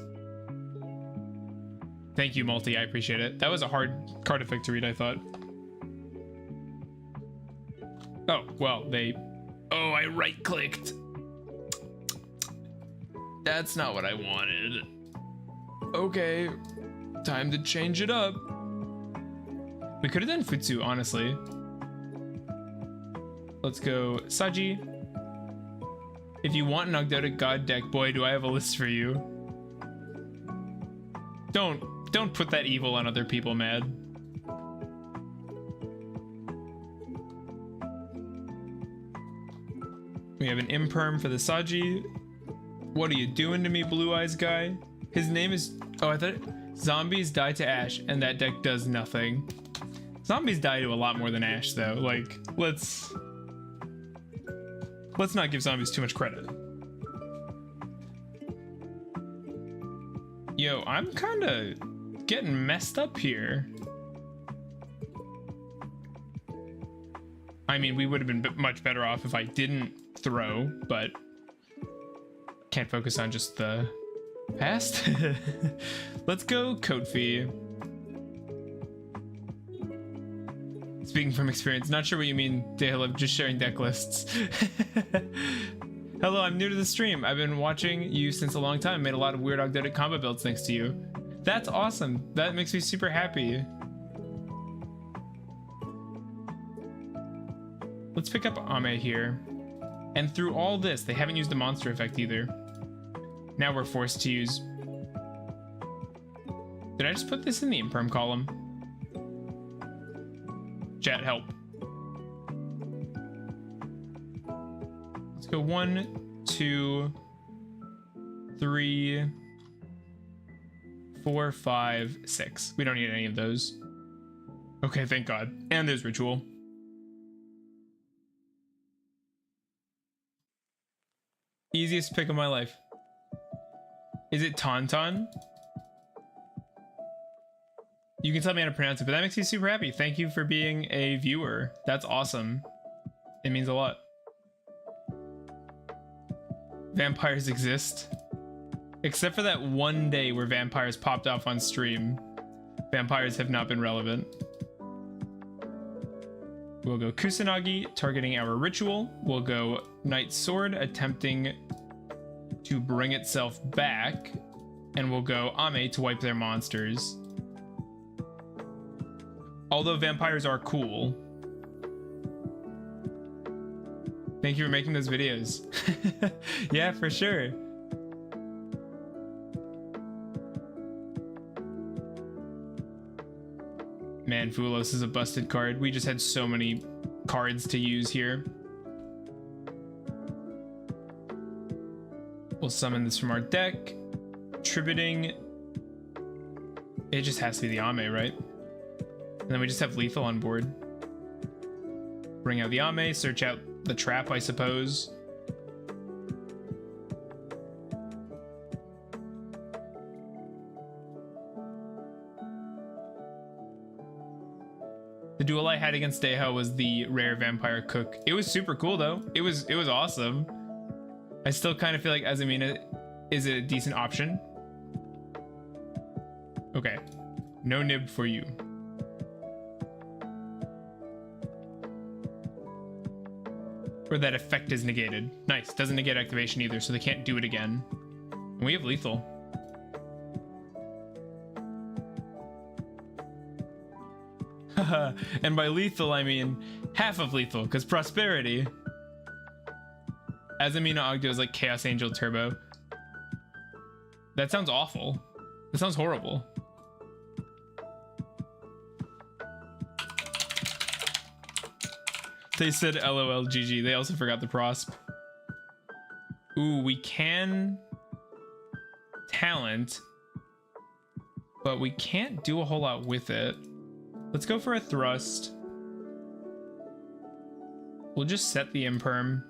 Speaker 1: Thank you, Multi, I appreciate it. That was a hard card effect to read, I thought. Oh, well, oh, I right-clicked. That's not what I wanted. Okay, time to change it up. We could have done Futsu, honestly. Let's go Saji. If you want an Ogdoadic God deck, boy, do I have a list for you. Don't put that evil on other people, Mad. We have an Imperm for the Saji. What are you doing to me, Blue Eyes guy? His name is... Oh, I thought... Zombies die to Ash, and that deck does nothing. Zombies die to a lot more than Ash, though. Like, let's not give zombies too much credit. Yo, I'm kind of getting messed up here. I mean, we would have been much better off if I didn't throw, but can't focus on just the past. Let's go Coat Fee. Speaking from experience, not sure what you mean, Daylive, just sharing deck lists. Hello, I'm new to the stream. I've been watching you since a long time. Made a lot of weird Ogdoadic combo builds thanks to you. That's awesome. That makes me super happy. Let's pick up Ame here. And through all this, they haven't used the monster effect either. Now we're forced to use... Did I just put this in the imperm column? Chat, help. Let's go 1, 2, 3, 4, 5, 6. We don't need any of those. Okay, thank God. And there's Ritual. Easiest pick of my life. Is it Tauntaun? You can tell me how to pronounce it, but that makes me super happy. Thank you for being a viewer. That's awesome. It means a lot. Vampires exist. Except for that one day where vampires popped off on stream. Vampires have not been relevant. We'll go Kusanagi, targeting our Ritual. We'll go Knight's Sword, attempting to bring itself back. And we'll go Ame to wipe their monsters. Although vampires are cool. Thank you for making those videos. Yeah, for sure. Man, Fulos is a busted card. We just had so many cards to use here. We'll summon this from our deck. Tributing. It just has to be the Ame, right? And then we just have lethal on board. Bring out the Ame, search out the trap, I suppose. The duel I had against Daylive was the rare vampire cook. It was super cool though. It was awesome. I still kind of feel like Azumina is a decent option. Okay. No nib for you. Or that effect is negated. Nice. Doesn't negate activation either, so they can't do it again. And we have lethal. And by lethal, I mean half of lethal, because prosperity. Azumina Ogdo is like Chaos Angel Turbo. That sounds awful. That sounds horrible. They said LOL GG. They also forgot the prosp. Ooh, we can talent, but we can't do a whole lot with it. Let's go for a thrust. We'll just set the imperm.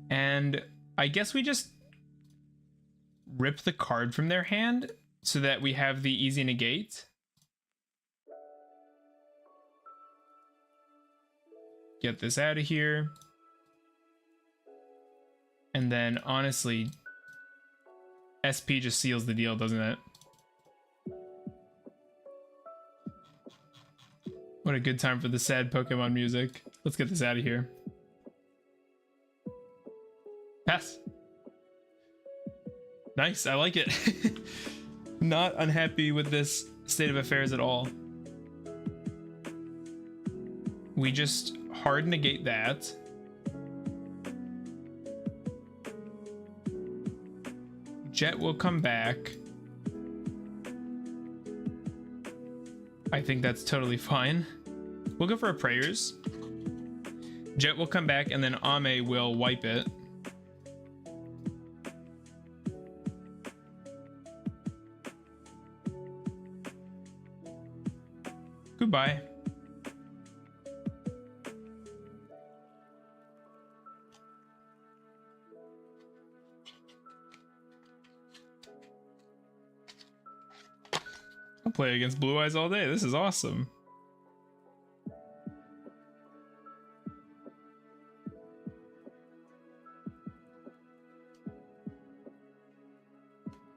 Speaker 1: And I guess we just rip the card from their hand so that we have the easy negate. Get this out of here. And then honestly, SP just seals the deal, doesn't it? What a good time for the sad Pokemon music. Let's get this out of here. Pass. Nice, I like it. Not unhappy with this state of affairs at all. We just hard negate that. Jet will come back. I think that's totally fine. We'll go for a prayers. Jet will come back and then Ame will wipe it. Goodbye. I'll play against Blue Eyes all day. This is awesome.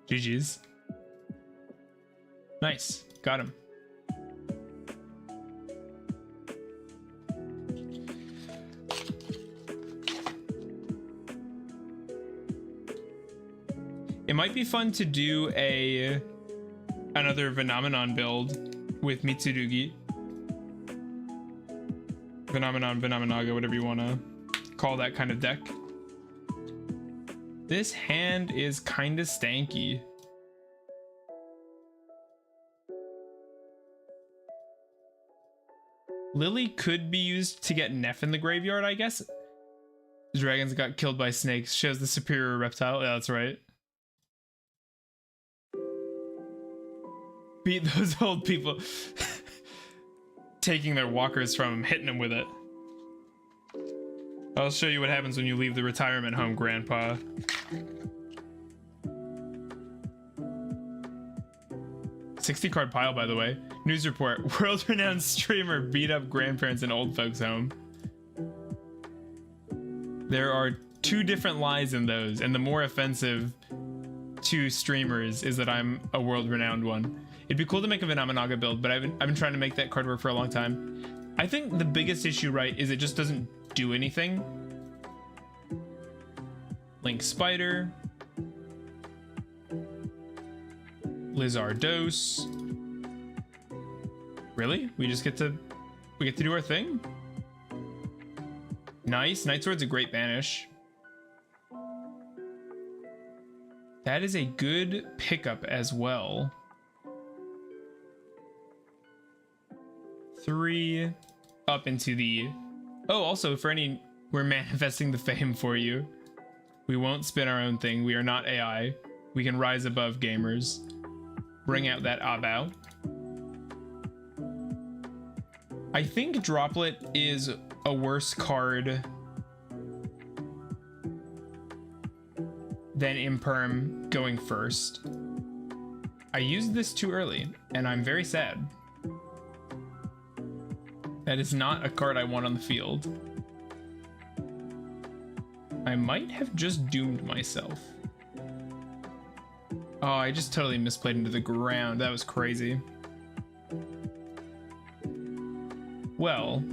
Speaker 1: GG's. Nice. Got him. It might be fun to do another Phenomenon build with Mitsurugi. Phenomenon, Phenomenaga, whatever you want to call that kind of deck. This hand is kind of stanky. Lily could be used to get Neff in the graveyard, I guess. Dragons got killed by snakes. Shows the superior reptile. Yeah, that's right. Beat those old people. Taking their walkers from them, hitting them with it. I'll show you what happens when you leave the retirement home, Grandpa. $60 card pile, by the way. News report. World-renowned streamer beat up grandparents in old folks' home. There are 2 different lies in those, and the more offensive to streamers is that I'm a world-renowned one. It'd be cool to make a Phenomenaga build, but I've been trying to make that card work for a long time. I think the biggest issue, right, is it just doesn't do anything. Link Spider. Lizardos. Really? We get to do our thing? Nice. Night Sword's a great banish. That is a good pickup as well. 3 up into the... Oh, also for any... We're manifesting the fame for you. We won't spin our own thing. We are not AI. We can rise above gamers. Bring out that Abao. I think Droplet is a worse card than Imperm going first. I used this too early, and I'm very sad. That is not a card I want on the field. I might have just doomed myself. Oh, I just totally misplayed into the ground. That was crazy. Well,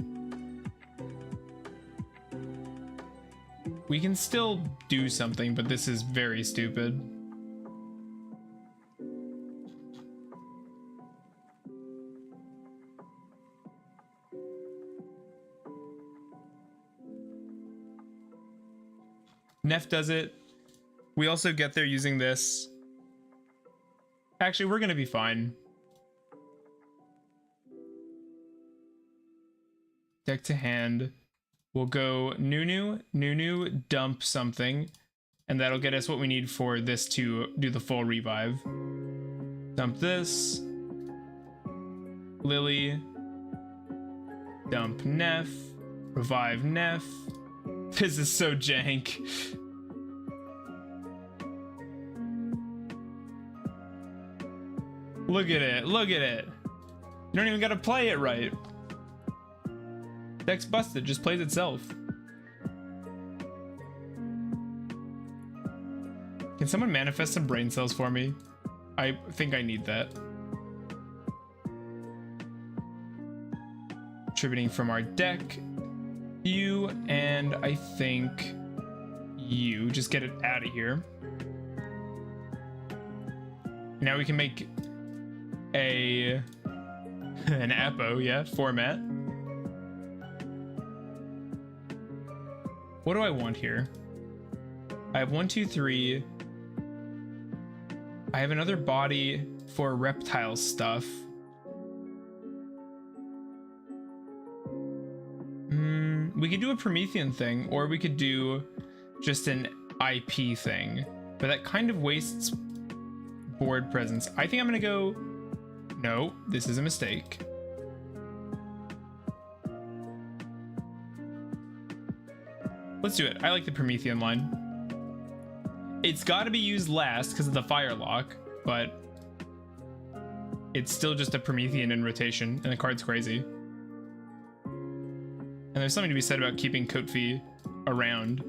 Speaker 1: we can still do something, but this is very stupid. Neff does it. We also get there using this. Actually, we're gonna be fine. Deck to hand. We'll go Nunu, dump something, and that'll get us what we need for this to do the full revive. Dump this. Lily. Dump Neff. Revive Neff. This is so jank. Look at it, look at it. You don't even gotta play it right. Deck's busted, just plays itself. Can someone manifest some brain cells for me? I think I need that. Contributing from our deck. You, and I think you. Just get it out of here. Now we can make an Apo, yeah, format. What do I want here? I have 1, 2, 3. I have another body for reptile stuff. We could do a Promethean thing, or we could do just an IP thing, but that kind of wastes board presence. I think I'm gonna go... No, this is a mistake. Let's do it. I like the Promethean line. It's got to be used last because of the Firelock, but it's still just a Promethean in rotation, and the card's crazy. And there's something to be said about keeping Kotfi around.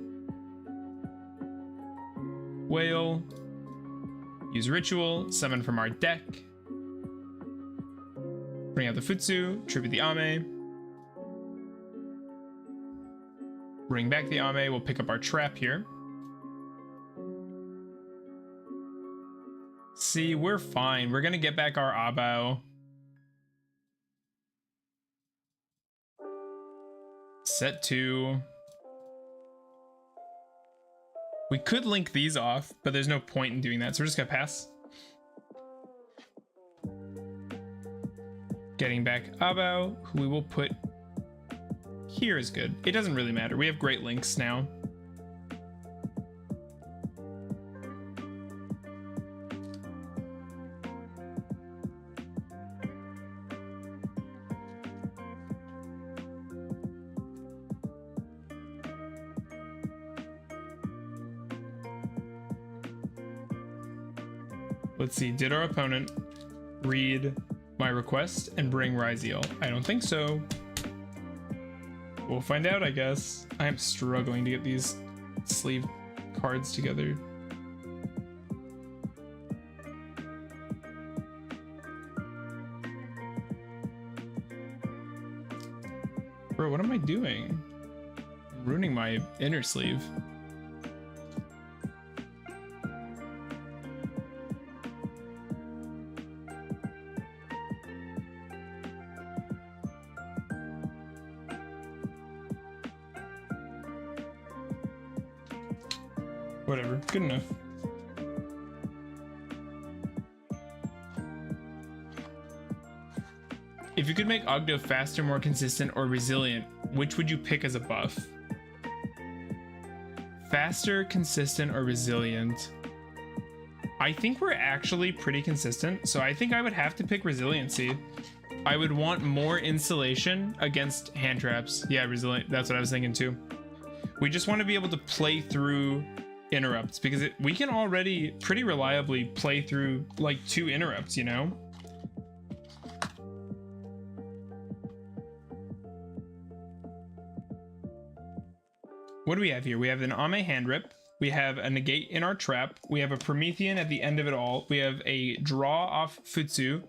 Speaker 1: Whale. Use Ritual, summon from our deck. Bring out the Futsu, tribute the Ame. Bring back the Ame, we'll pick up our trap here. See, we're fine. We're gonna get back our Abao. Set 2. We could link these off, but there's no point in doing that, so we're just gonna pass. Getting back Abao, who we will put here is good. It doesn't really matter. We have great links now. Let's see, did our opponent read my request and bring Ryzeal? I don't think so. We'll find out, I guess. I am struggling to get these sleeve cards together. Bro, what am I doing? I'm ruining my inner sleeve. Whatever, good enough. If you could make Ogdo faster, more consistent, or resilient, which would you pick as a buff? Faster, consistent, or resilient? I think we're actually pretty consistent, so I think I would have to pick resiliency. I would want more insulation against hand traps. Yeah, resilient, that's what I was thinking too. We just want to be able to play through interrupts, because we can already pretty reliably play through like 2 interrupts, you know? What do we have here? We have an Ame hand rip, we have a negate in our trap, we have a Promethean at the end of it all, we have a draw off Futsu,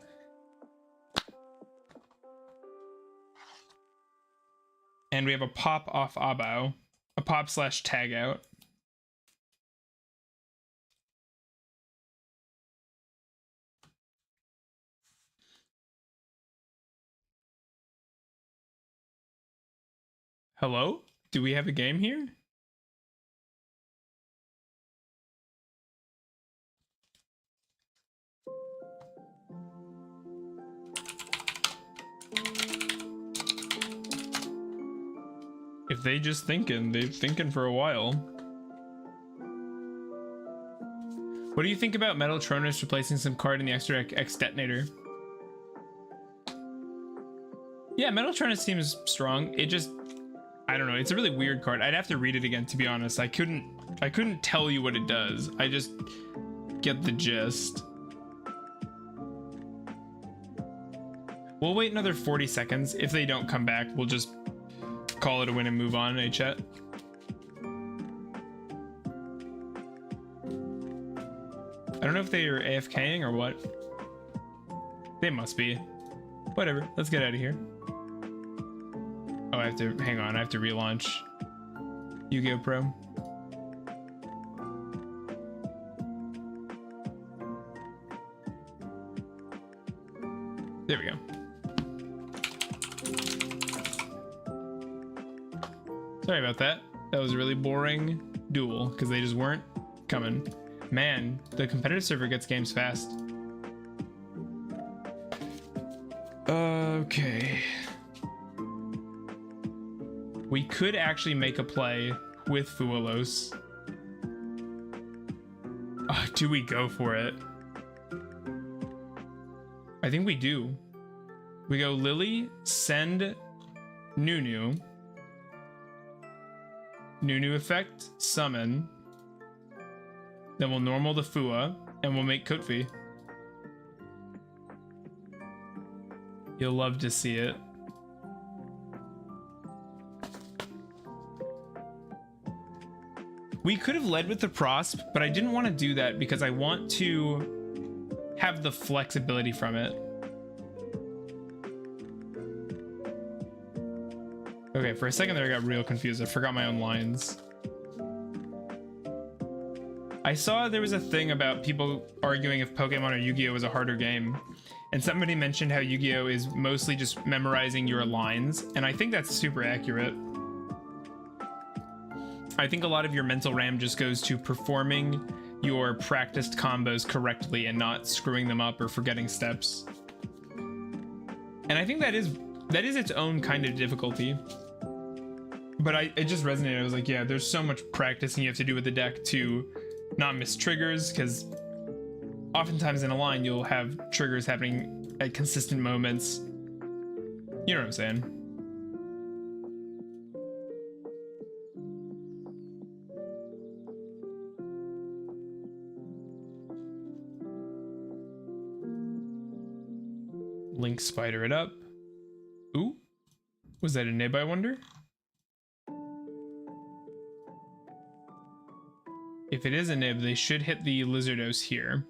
Speaker 1: and we have a pop off Abao, a pop slash tag out. Hello? Do we have a game here? If they just thinking, they've thinking for a while. What do you think about Metaltronus replacing some card in the extra X detonator? Yeah, Metaltronus seems strong. It just, I don't know, it's a really weird card. I'd have to read it again, to be honest. I couldn't tell you what it does. I just get the gist. We'll wait another 40 seconds. If they don't come back, we'll just call it a win and move on, eh, chat? I don't know if they are AFKing or what. They must be. Whatever, let's get out of here. Oh, I have to, hang on, I have to relaunch Yu-Gi-Oh! Pro. There we go. Sorry about that. That was a really boring duel because they just weren't coming. Man, the competitive server gets games fast. Okay. We could actually make a play with Fuelos. Do we go for it? I think we do. We go Lily, send Nunu. Nunu effect, summon. Then we'll normal the Fua, and we'll make Kotfi. You'll love to see it. We could have led with the Prosp, but I didn't want to do that because I want to have the flexibility from it. Okay, for a second there I got real confused. I forgot my own lines. I saw there was a thing about people arguing if Pokemon or Yu-Gi-Oh was a harder game. And somebody mentioned how Yu-Gi-Oh is mostly just memorizing your lines, and I think that's super accurate. I think a lot of your mental RAM just goes to performing your practiced combos correctly and not screwing them up or forgetting steps. And I think that is its own kind of difficulty. But it just resonated. I was like, yeah, there's so much practicing you have to do with the deck to not miss triggers, because oftentimes in a line you'll have triggers happening at consistent moments. You know what I'm saying? Link spider it up. Ooh, was that a nib, I wonder? If it is a nib, they should hit the Lizardos here.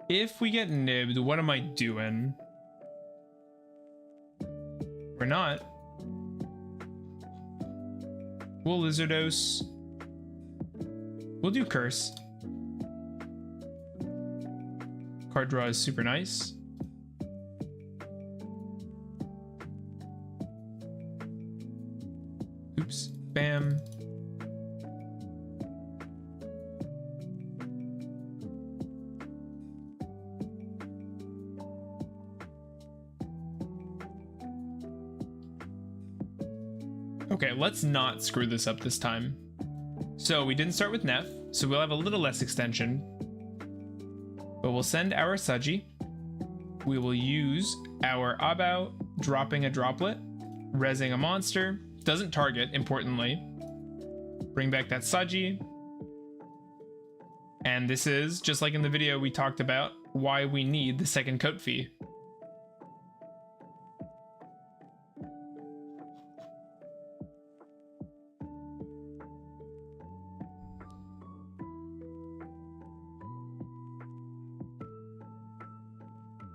Speaker 1: If we get nibbed, what am I doing? We're not. We'll Lizardos. We'll do Curse. Card draw is super nice. Oops. Bam. Okay, let's not screw this up this time. So we didn't start with Neff, so we'll have a little less extension. But we'll send our Sugi. We will use our Abao, dropping a droplet, rezzing a monster. Doesn't target, importantly. Bring back that Sugi. And this is, just like in the video we talked about, why we need the second coat fee.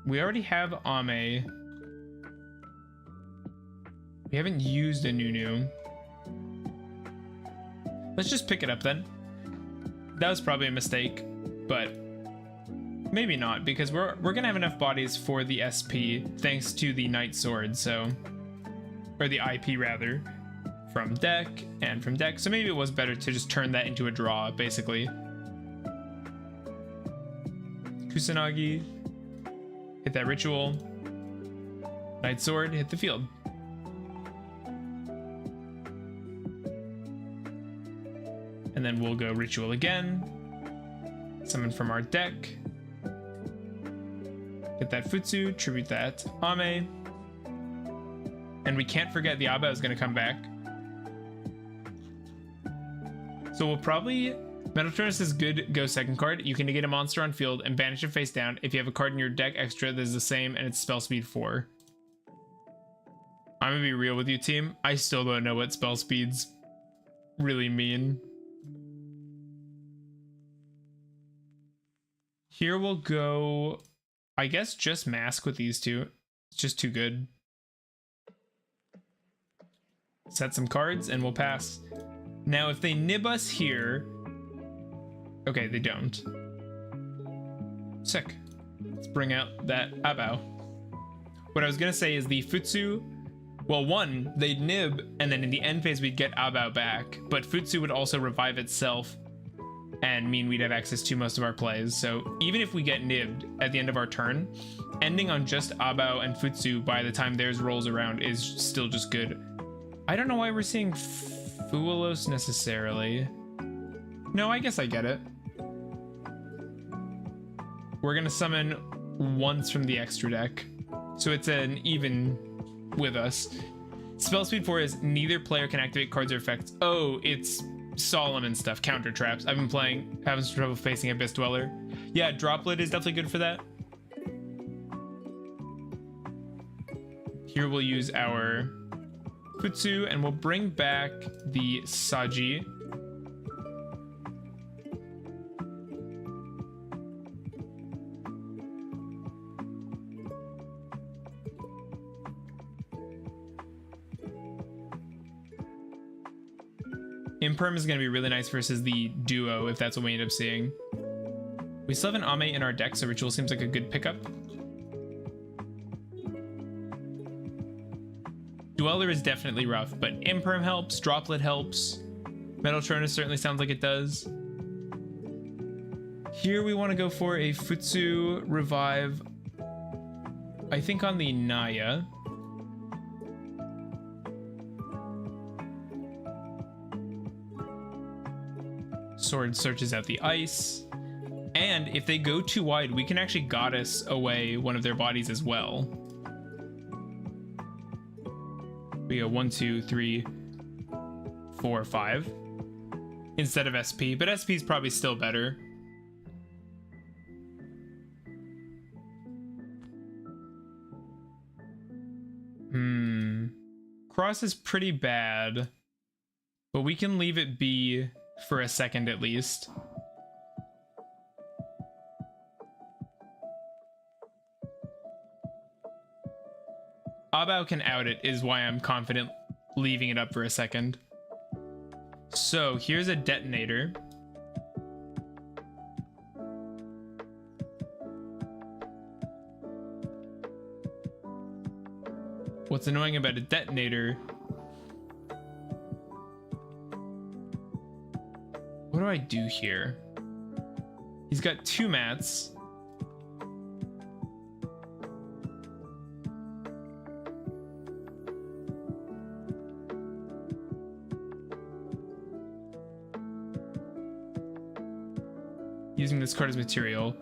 Speaker 1: We already have Ame. We haven't used a Nunu. Let's just pick it up then. That was probably a mistake, but maybe not, because we're gonna have enough bodies for the SP thanks to the Knight Sword, so, or the IP rather, from deck and from deck. So maybe it was better to just turn that into a draw, basically. Kusanagi. Hit that ritual. Knight Sword, hit the field. And then we'll go ritual again. Summon from our deck. Get that Futsu, tribute that Ame. And we can't forget the Abao is going to come back. So we'll probably... Metal Furnace is good, go second card. You can negate a monster on field and banish it face down. If you have a card in your deck extra that is the same and it's spell speed 4. I'm gonna be real with you, team. I still don't know what spell speeds really mean. Here we'll go, I guess, just mask with these two. It's just too good. Set some cards and we'll pass. Now, if they nib us here... Okay, they don't. Sick. Let's bring out that Abao. What I was gonna say is the Futsu... Well, one, they'd nib, and then in the end phase we'd get Abao back, but Futsu would also revive itself and mean we'd have access to most of our plays. So even if we get nibbed at the end of our turn, ending on just Abao and Futsu by the time theirs rolls around is still just good. I don't know why we're seeing Fuelos necessarily. No, I guess I get it. We're gonna summon once from the extra deck, so it's an even with us. Spell speed 4 is neither player can activate cards or effects. Oh, it's Solomon stuff, counter traps. I've been having some trouble facing Abyss Dweller. Yeah, Droplet is definitely good for that. Here we'll use our Futsu and we'll bring back the Saji. Imperm is going to be really nice versus the duo if that's what we end up seeing. We still have an Ame in our deck, so Ritual seems like a good pickup. Dweller is definitely rough, but Imperm helps, Droplet helps. Metal Tronus certainly sounds like it does. Here we want to go for a Futsu revive, I think on the Naya. Sword searches out the ice. And if they go too wide, we can actually goddess away one of their bodies as well. We go 1, 2, 3, 4, 5 instead of SP, but SP is probably still better. Cross is pretty bad, but we can leave it be for a second at least. Abao can out it is why I'm confident leaving it up for a second. So here's a detonator. What's annoying about a detonator? What do I do here? He's got 2 mats. Using this card as material.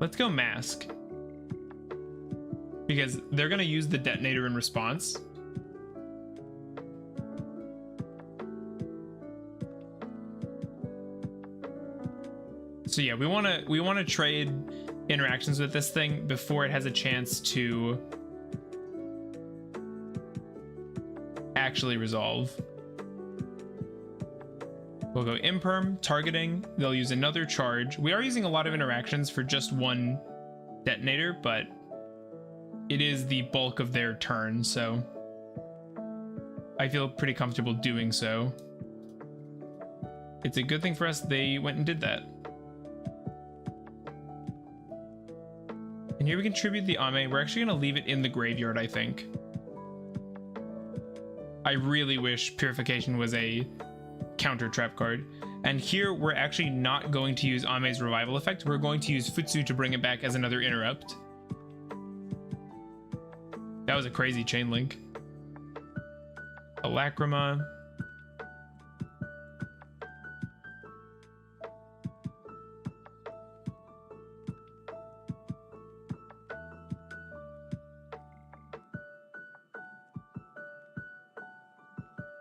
Speaker 1: Let's go mask. Because they're gonna use the detonator in response. So yeah, we wanna trade interactions with this thing before it has a chance to actually resolve. We'll go Imperm, targeting. They'll use another charge. We are using a lot of interactions for just one detonator, but it is the bulk of their turn, so I feel pretty comfortable doing so. It's a good thing for us they went and did that. And here we can tribute the Ame. We're actually going to leave it in the graveyard, I think. I really wish Purification was a counter trap card. And here we're actually not going to use Ame's revival effect. We're going to use Futsu to bring it back as another interrupt. That was a crazy chain link. A Lacrima.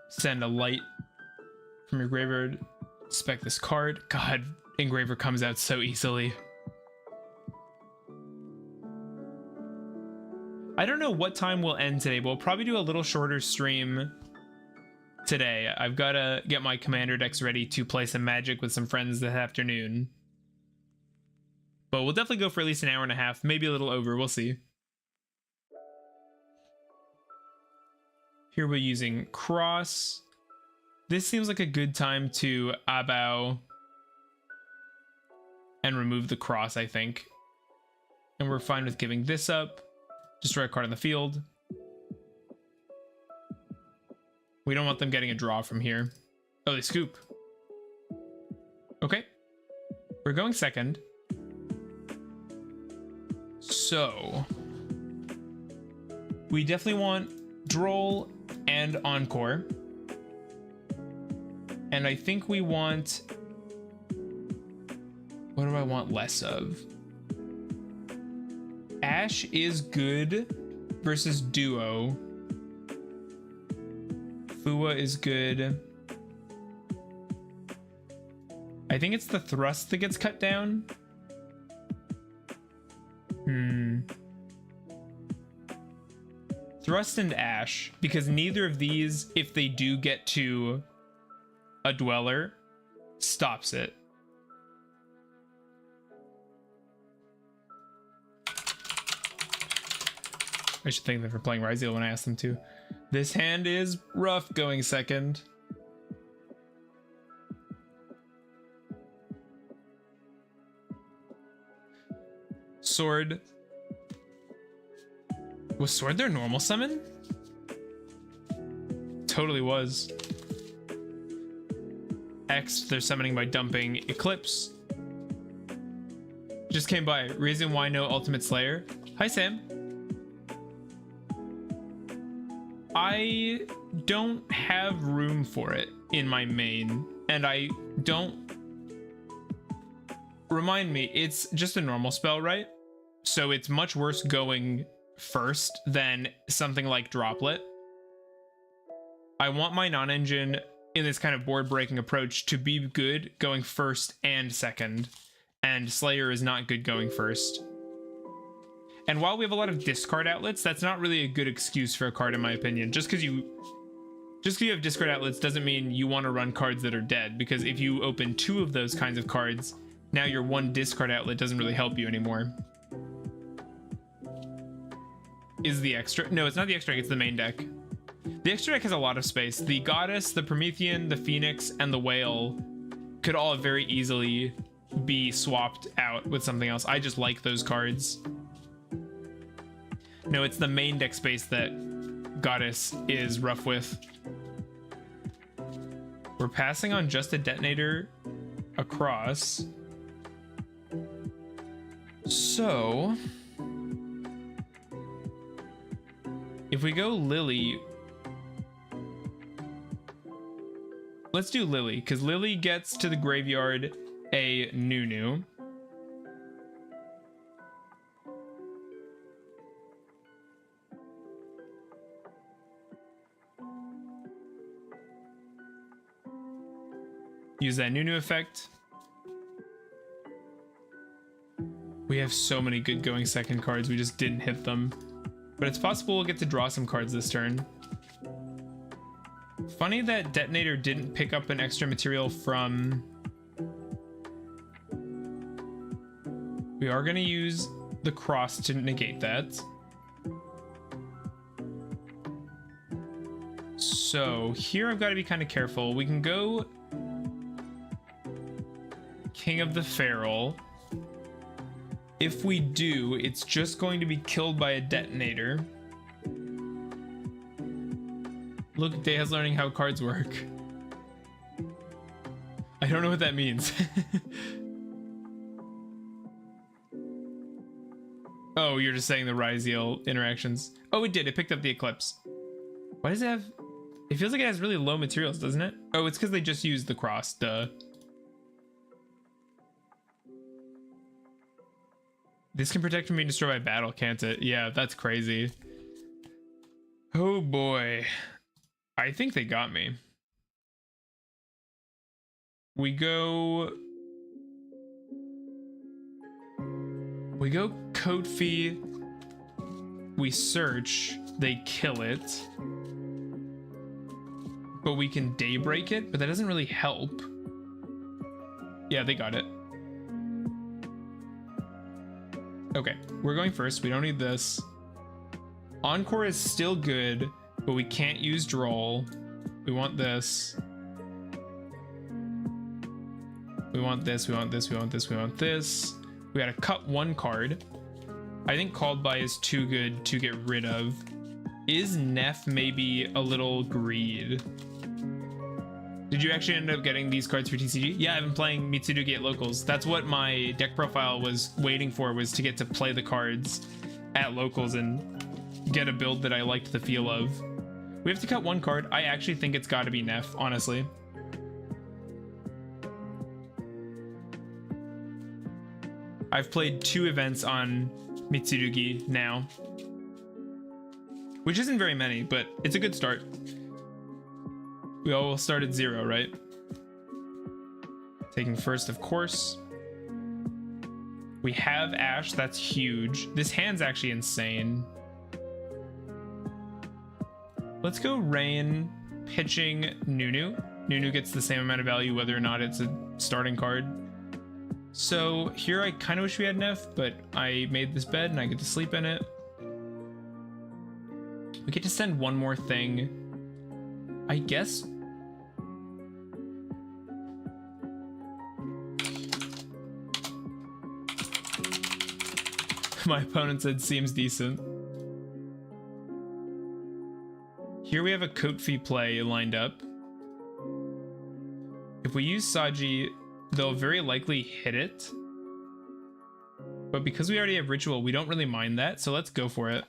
Speaker 1: Send a light from your graveyard. Spec this card. God, Engraver comes out so easily. I don't know what time we'll end today, but we'll probably do a little shorter stream today. I've got to get my commander decks ready to play some Magic with some friends this afternoon. But we'll definitely go for at least an hour and a half, maybe a little over. We'll see. Here we're using Cross. This seems like a good time to Abao and remove the Cross, I think. And we're fine with giving this up. Destroy a card on the field. We don't want them getting a draw from here. Oh, they scoop. Okay. We're going second. So we definitely want Droll and Encore. And I think we want... What do I want less of? Ash is good versus Duo. Fua is good. I think it's the thrust that gets cut down. Thrust and Ash, because neither of these, if they do get to a Dweller, stops it. I should thank them for playing Ryzeal when I asked them to. This hand is rough going second. Sword. Was Sword their normal summon? Totally was. X, they're summoning by dumping Eclipse. Just came by. Reason why no Ultimate Slayer. Hi, Sam. I don't have room for it in my main, and I don't... Remind me, it's just a normal spell, right? So it's much worse going first than something like Droplet. I want my non-engine in this kind of board-breaking approach to be good going first and second, and Slayer is not good going first. And while we have a lot of discard outlets, that's not really a good excuse for a card in my opinion. Just because you have discard outlets doesn't mean you want to run cards that are dead, because if you open 2 of those kinds of cards, now your 1 discard outlet doesn't really help you anymore. Is the extra? No, it's not the extra deck, it's the main deck. The extra deck has a lot of space. The Goddess, the Promethean, the Phoenix, and the Whale could all very easily be swapped out with something else. I just like those cards. No, it's the main deck space that Goddess is rough with. We're passing on just a detonator across. So, if we go Lily, let's do Lily, because Lily gets to the graveyard a Nunu. Use that Nunu effect. We have so many good going second cards, we just didn't hit them. But it's possible we'll get to draw some cards this turn. Funny that Detonator didn't pick up an extra material from... We are going to use the Cross to negate that. So here I've got to be kind of careful. We can go King of the Feral. If we do, it's just going to be killed by a detonator. Look, Deha's learning how cards work. I don't know what that means. Oh, you're just saying the Ryzeal interactions. Oh, it did. It picked up the Eclipse. Why does it have... It feels like it has really low materials, doesn't it? Oh, it's because they just used the Cross. Duh. This can protect from being destroyed by battle, can't it? Yeah, that's crazy. Oh boy. I think they got me. We go Kofi. We search. They kill it. But we can Daybreak it, but that doesn't really help. Yeah, they got it. Okay, we're going first. We don't need this. Encore is still good, but we can't use Droll. We want this. We want this, we want this, we want this, we want this. We gotta cut 1 card. I think Called By is too good to get rid of. Is Neff maybe a little greed? Did you actually end up getting these cards for TCG? Yeah, I've been playing Mitsurugi at locals. That's what my deck profile was waiting for, was to get to play the cards at locals and get a build that I liked the feel of. We have to cut 1 card. I actually think it's got to be Neff, honestly. I've played 2 events on Mitsurugi now, which isn't very many, but it's a good start. We all start at 0, right? Taking first, of course. We have Ash, that's huge. This hand's actually insane. Let's go Rain, pitching Nunu. Nunu gets the same amount of value whether or not it's a starting card. So here I kind of wish we had an F, but I made this bed and I get to sleep in it. We get to send one more thing. I guess. My opponent said seems decent. Here we have a Kotfi play lined up. If we use Saji, they'll very likely hit it. But because we already have Ritual, we don't really mind that, so let's go for it.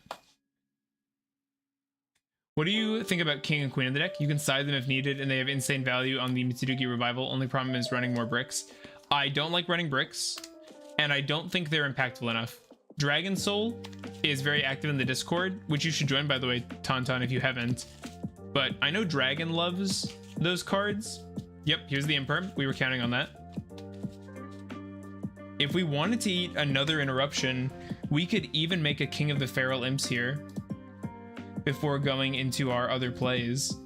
Speaker 1: What do you think about King and Queen of the deck? You can side them if needed, and they have insane value on the Mitsurugi Revival. Only problem is running more bricks. I don't like running bricks, and I don't think they're impactful enough. Dragon Soul is very active in the Discord, which you should join, by the way, Tauntaun, if you haven't. But I know Dragon loves those cards. Yep, here's the Imperm. We were counting on that. If we wanted to eat another interruption, we could even make a King of the Feral Imps here before going into our other plays.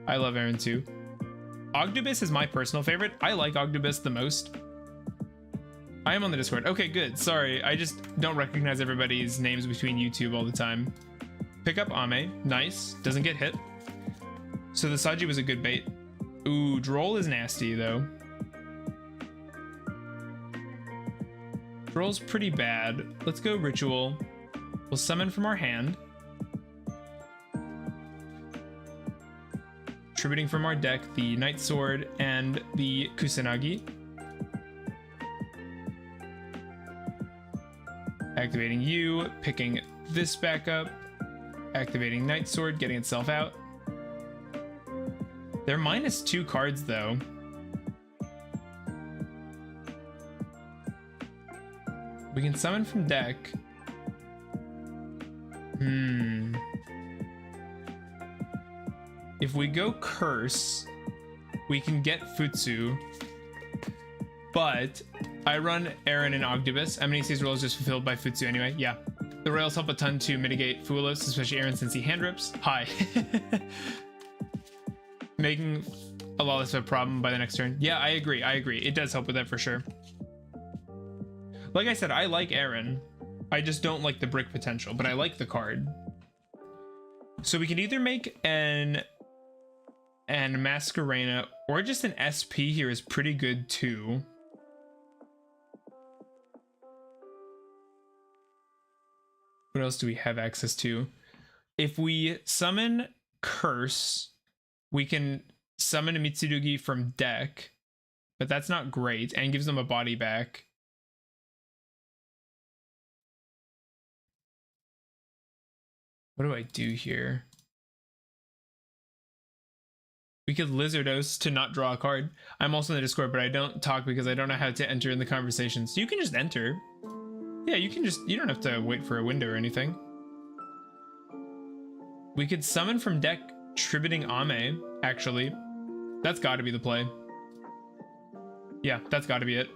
Speaker 1: I love Aaron too. Ogdoadic is my personal favorite. I like Ogdoadic the most. I am on the Discord. Okay, good. Sorry, I just don't recognize everybody's names between YouTube all the time. Pick up Ame. Nice. Doesn't get hit. So the Saji was a good bait. Ooh, Droll is nasty though. Droll's pretty bad. Let's go Ritual. We'll summon from our hand. Tributing from our deck the Night Sword and the Kusanagi. Activating you, picking this back up. Activating Night Sword, getting itself out. They're -2 cards though. We can summon from deck. If we go Curse, we can get Futsu. But I run Aaron and Ogdoadic. MNEC's role is just fulfilled by Futsu anyway. Yeah. The Royals help a ton to mitigate Fulos, especially Aaron since he hand rips. Hi. Making a lot less of a problem by the next turn. Yeah, I agree. It does help with that for sure. Like I said, I like Aaron. I just don't like the brick potential, but I like the card. So we can either make an Masquerena or just an SP here is pretty good too. What else do we have access to? If we summon Curse, we can summon a Mitsurugi from deck, but that's not great and gives them a body back. What do I do here? We could Lizardos to not draw a card. I'm also in the Discord, but I don't talk because I don't know how to enter in the conversation. So you can just enter. Yeah, you don't have to wait for a window or anything. We could summon from deck Tributing Ame, actually. That's gotta be the play. Yeah, that's gotta be it.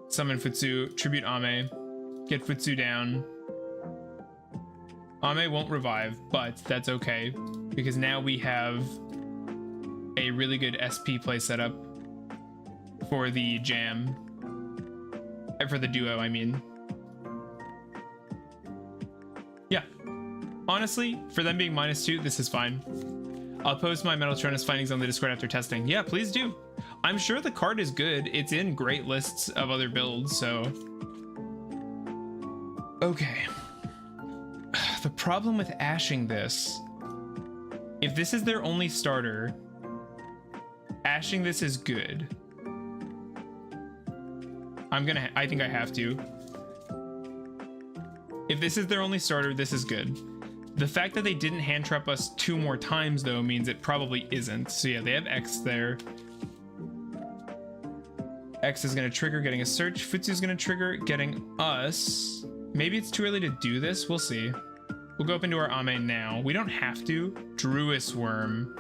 Speaker 1: Summon Futsu, tribute Ame, get Futsu down. Ame won't revive, but that's okay, because now we have a really good SP play setup for the jam. For the duo, I mean. Yeah. Honestly, for them being -2, this is fine. I'll post my Metaltronus findings on the Discord after testing. Yeah, please do. I'm sure the card is good. It's in great lists of other builds, so... Okay. The problem with ashing this... If this is their only starter, ashing this is good. I think I have to. If this is their only starter, this is good. The fact that they didn't hand trap us 2 more times though means it probably isn't. So yeah, they have X there. X is gonna trigger getting a search. Futsu is gonna trigger getting us. Maybe it's too early to do this. We'll see. We'll go up into our Ame now. We don't have to. Druis Worm.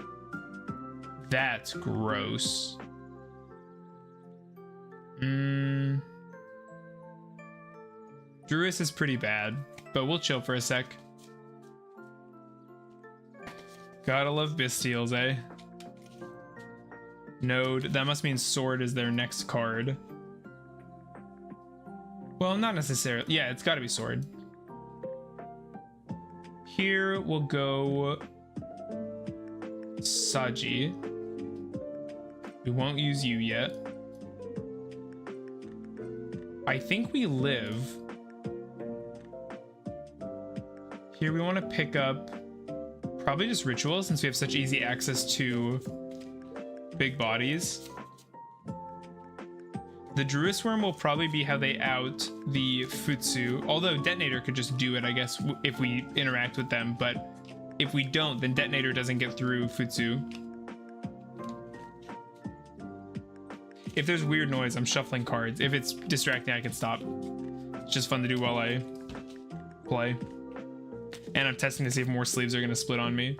Speaker 1: That's gross. Druis is pretty bad, but we'll chill for a sec. Gotta love Bestials, eh? Node. That must mean Sword is their next card. Well, not necessarily. Yeah, it's gotta be Sword. Here we'll go Saji. We won't use you yet. I think we live. Here we want to pick up probably just Ritual since we have such easy access to big bodies. The Druis Worm will probably be how they out the Futsu, although Detonator could just do it, I guess, if we interact with them, but if we don't, then Detonator doesn't get through Futsu. If there's weird noise, I'm shuffling cards. If it's distracting, I can stop. It's just fun to do while I play. And I'm testing to see if more sleeves are going to split on me.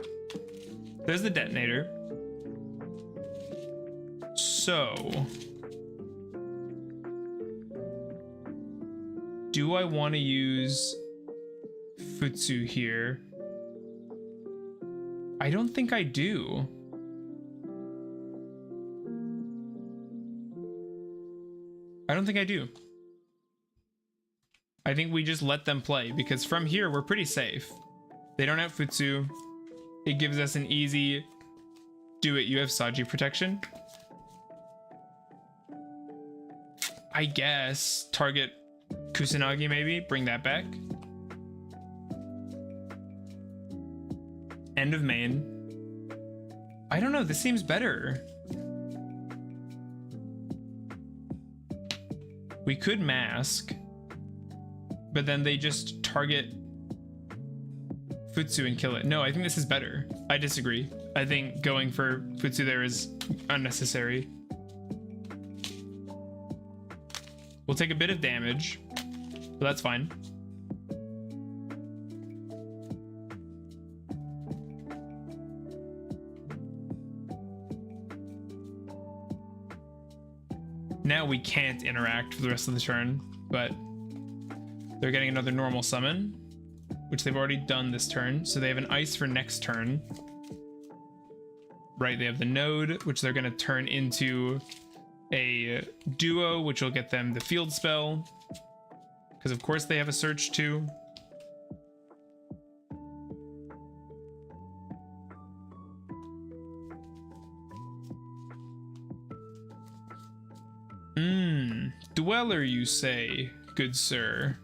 Speaker 1: There's the Detonator. So... do I want to use Futsu here? I don't think I do. I don't think I do. I think we just let them play because from here we're pretty safe. They don't have Futsu. It gives us an easy do it. You have Saji protection. I guess target Kusanagi maybe, bring that back. End of main. I don't know, this seems better. We could mask, but then they just target Futsu and kill it. No, I think this is better. I disagree. I think going for Futsu there is unnecessary. We'll take a bit of damage, but that's fine. Now we can't interact for the rest of the turn, but they're getting another normal summon, which they've already done this turn. So they have an ice for next turn. Right, they have the node, which they're going to turn into a duo, which will get them the field spell. Because of course they have a search too. Dweller, you say, good sir.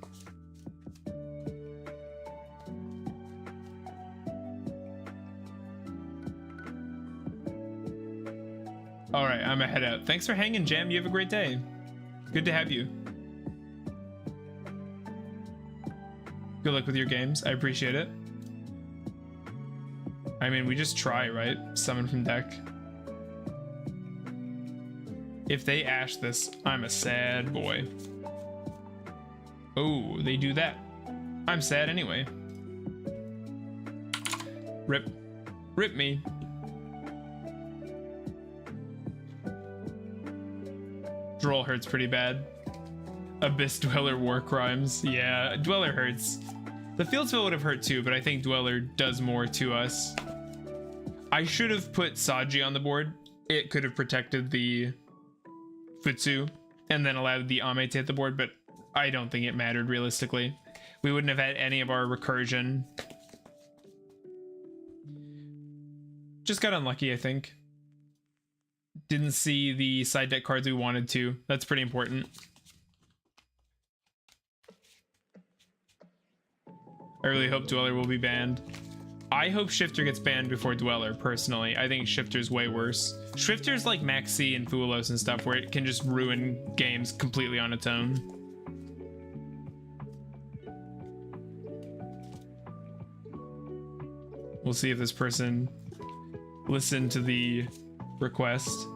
Speaker 1: All right, I'm gonna head out. Thanks for hanging, Jam. You have a great day. Good to have you. Good luck with your games. I appreciate it. I mean, we just try, right? Summon from deck. If they ash this, I'm a sad boy. Oh, they do that. I'm sad anyway. Rip. Rip me. Droll hurts pretty bad. Abyss Dweller War Crimes. Yeah, Dweller hurts. The field spell would have hurt too, but I think Dweller does more to us. I should have put Saji on the board. It could have protected the Futsu and then allowed the Ame to hit the board, but I don't think it mattered realistically. We wouldn't have had any of our recursion. Just got unlucky, I think. Didn't see the side deck cards we wanted to. That's pretty important. I really hope Dweller will be banned. I hope Shifter gets banned before Dweller, personally. I think Shifter's way worse. Shifter's like Maxi and Fuelos and stuff, where it can just ruin games completely on its own. We'll see if this person listened to the request.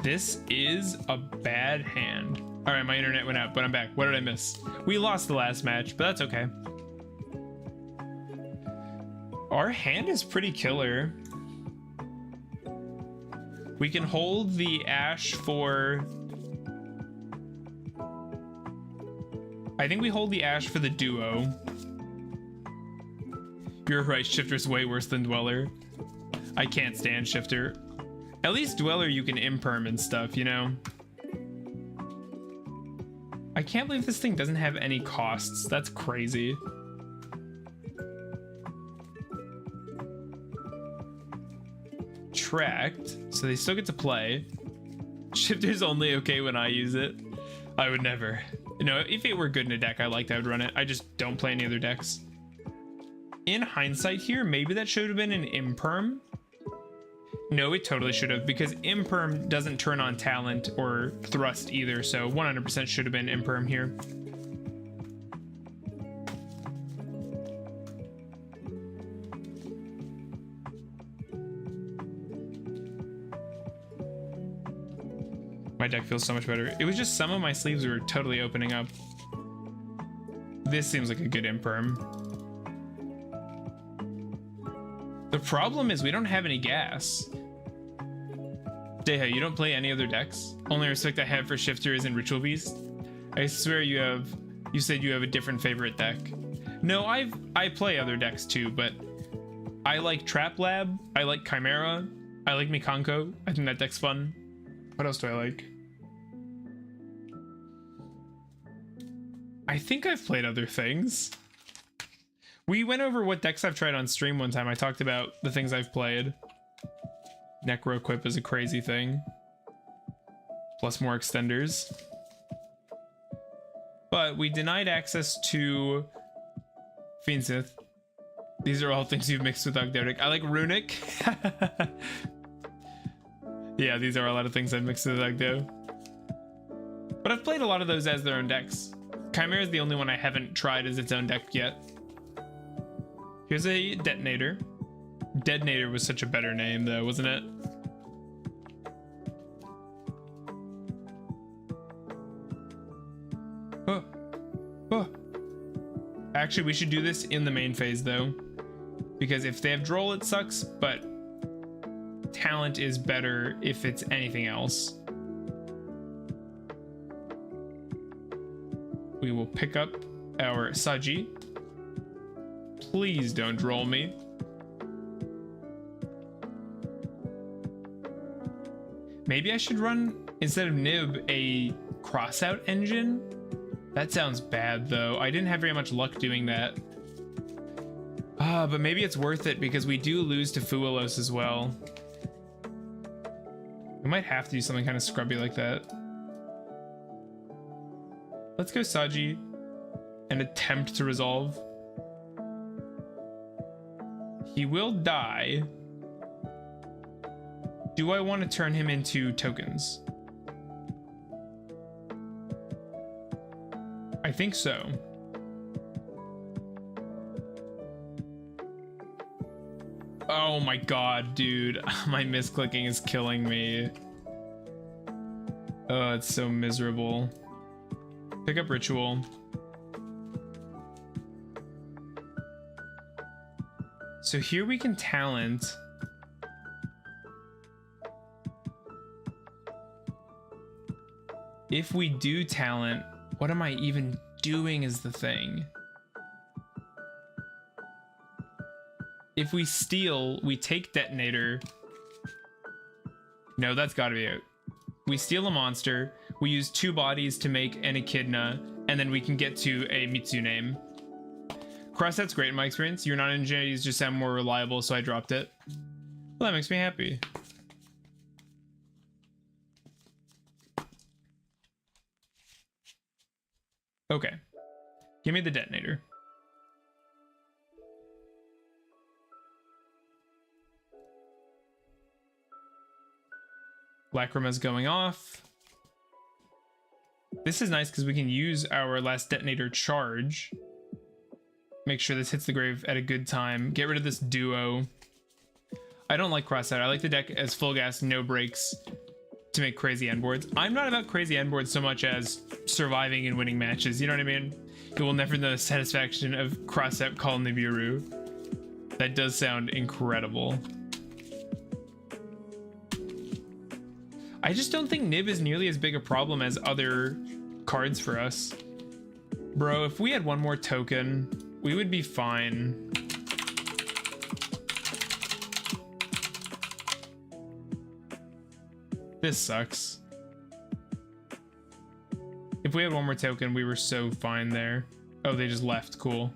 Speaker 1: This is a bad hand. All right, my internet went out, but I'm back. What did I miss? We lost the last match, but that's okay. Our hand is pretty killer. We can hold the Ash for... I think we hold the Ash for the duo. You're right, Shifter's way worse than Dweller. I can't stand Shifter. At least Dweller you can imperm and stuff, you know? I can't believe this thing doesn't have any costs. That's crazy. Tracked, so they still get to play. Shifter's only okay when I use it. I would never. You know, if it were good in a deck I liked, I would run it. I just don't play any other decks. In hindsight here, maybe that should have been an imperm. No, it totally should have, because imperm doesn't turn on talent or thrust either, so 100% should have been imperm here. My deck feels so much better. It was just some of my sleeves were totally opening up. This seems like a good imperm. The problem is we don't have any gas. Deha, you don't play any other decks? Only respect I have for Shifter is in Ritual Beast. I swear you said you have a different favorite deck. No, I play other decks too, but I like Trap Lab, I like Chimera, I like Mikanko. I think that deck's fun. What else do I like? I think I've played other things. We went over what decks I've tried on stream one time. I talked about the things I've played. Necro Equip is a crazy thing. Plus more extenders. But we denied access to Fiendsmith. These are all things you've mixed with Ogdoadic. I like Runic. Yeah, these are a lot of things I've mixed with Ogdo. But I've played a lot of those as their own decks. Chimera is the only one I haven't tried as its own deck yet. Here's a Detonator. Detonator was such a better name though, wasn't it? Oh. Oh. Actually, we should do this in the main phase though. Because if they have Droll, it sucks, but talent is better if it's anything else. We will pick up our Saji. Please don't Droll me. Maybe I should run, instead of Nib, a crossout engine? That sounds bad though. I didn't have very much luck doing that. But maybe it's worth it because we do lose to Fuelos as well. We might have to do something kind of scrubby like that. Let's go Saji and attempt to resolve. He will die. Do I want to turn him into tokens? I think so. Oh my god, dude. My misclicking is killing me. Oh, it's so miserable. Pick up Ritual. So here we can talent. If we do talent, what am I even doing is the thing. If we steal, we take Detonator. No, that's gotta be it. We steal a monster, we use 2 bodies to make an Echidna, and then we can get to a Mitsu name. Crossout's great in my experience. Your non-ingenuities just sound more reliable, so I dropped it. Well, that makes me happy. Okay. Give me the Detonator. Lacrima's going off. This is nice because we can use our last Detonator charge. Make sure this hits the grave at a good time. Get rid of this duo. I don't like Crossout. I like the deck as full gas, no breaks to make crazy end boards. I'm not about crazy end boards so much as surviving and winning matches. You know what I mean? You will never know the satisfaction of Crossout Call Nibiru. That does sound incredible. I just don't think Nib is nearly as big a problem as other cards for us. Bro, if we had one more token, we would be fine. This sucks. If we had one more token, we were so fine there. Oh, they just left. Cool.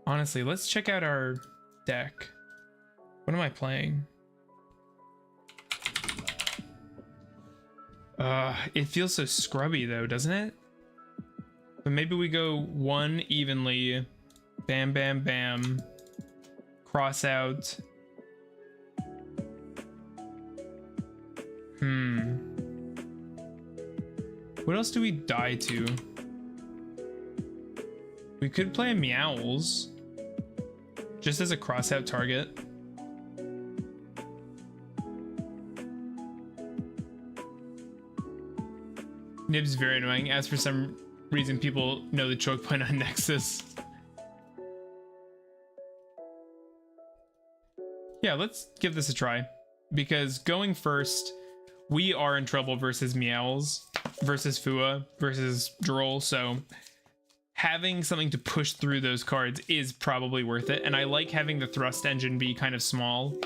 Speaker 1: Honestly, let's check out our deck. What am I playing? It feels so scrubby though, doesn't it? But maybe we go one evenly. Bam, bam, bam. Cross out. What else do we die to? We could play Meowls. Just as a cross out target. Nib's very annoying, as for some reason people know the choke point on Nexus. Yeah, let's give this a try. Because going first, we are in trouble versus Meowls, versus Fua, versus Droll, so having something to push through those cards is probably worth it, and I like having the thrust engine be kind of small.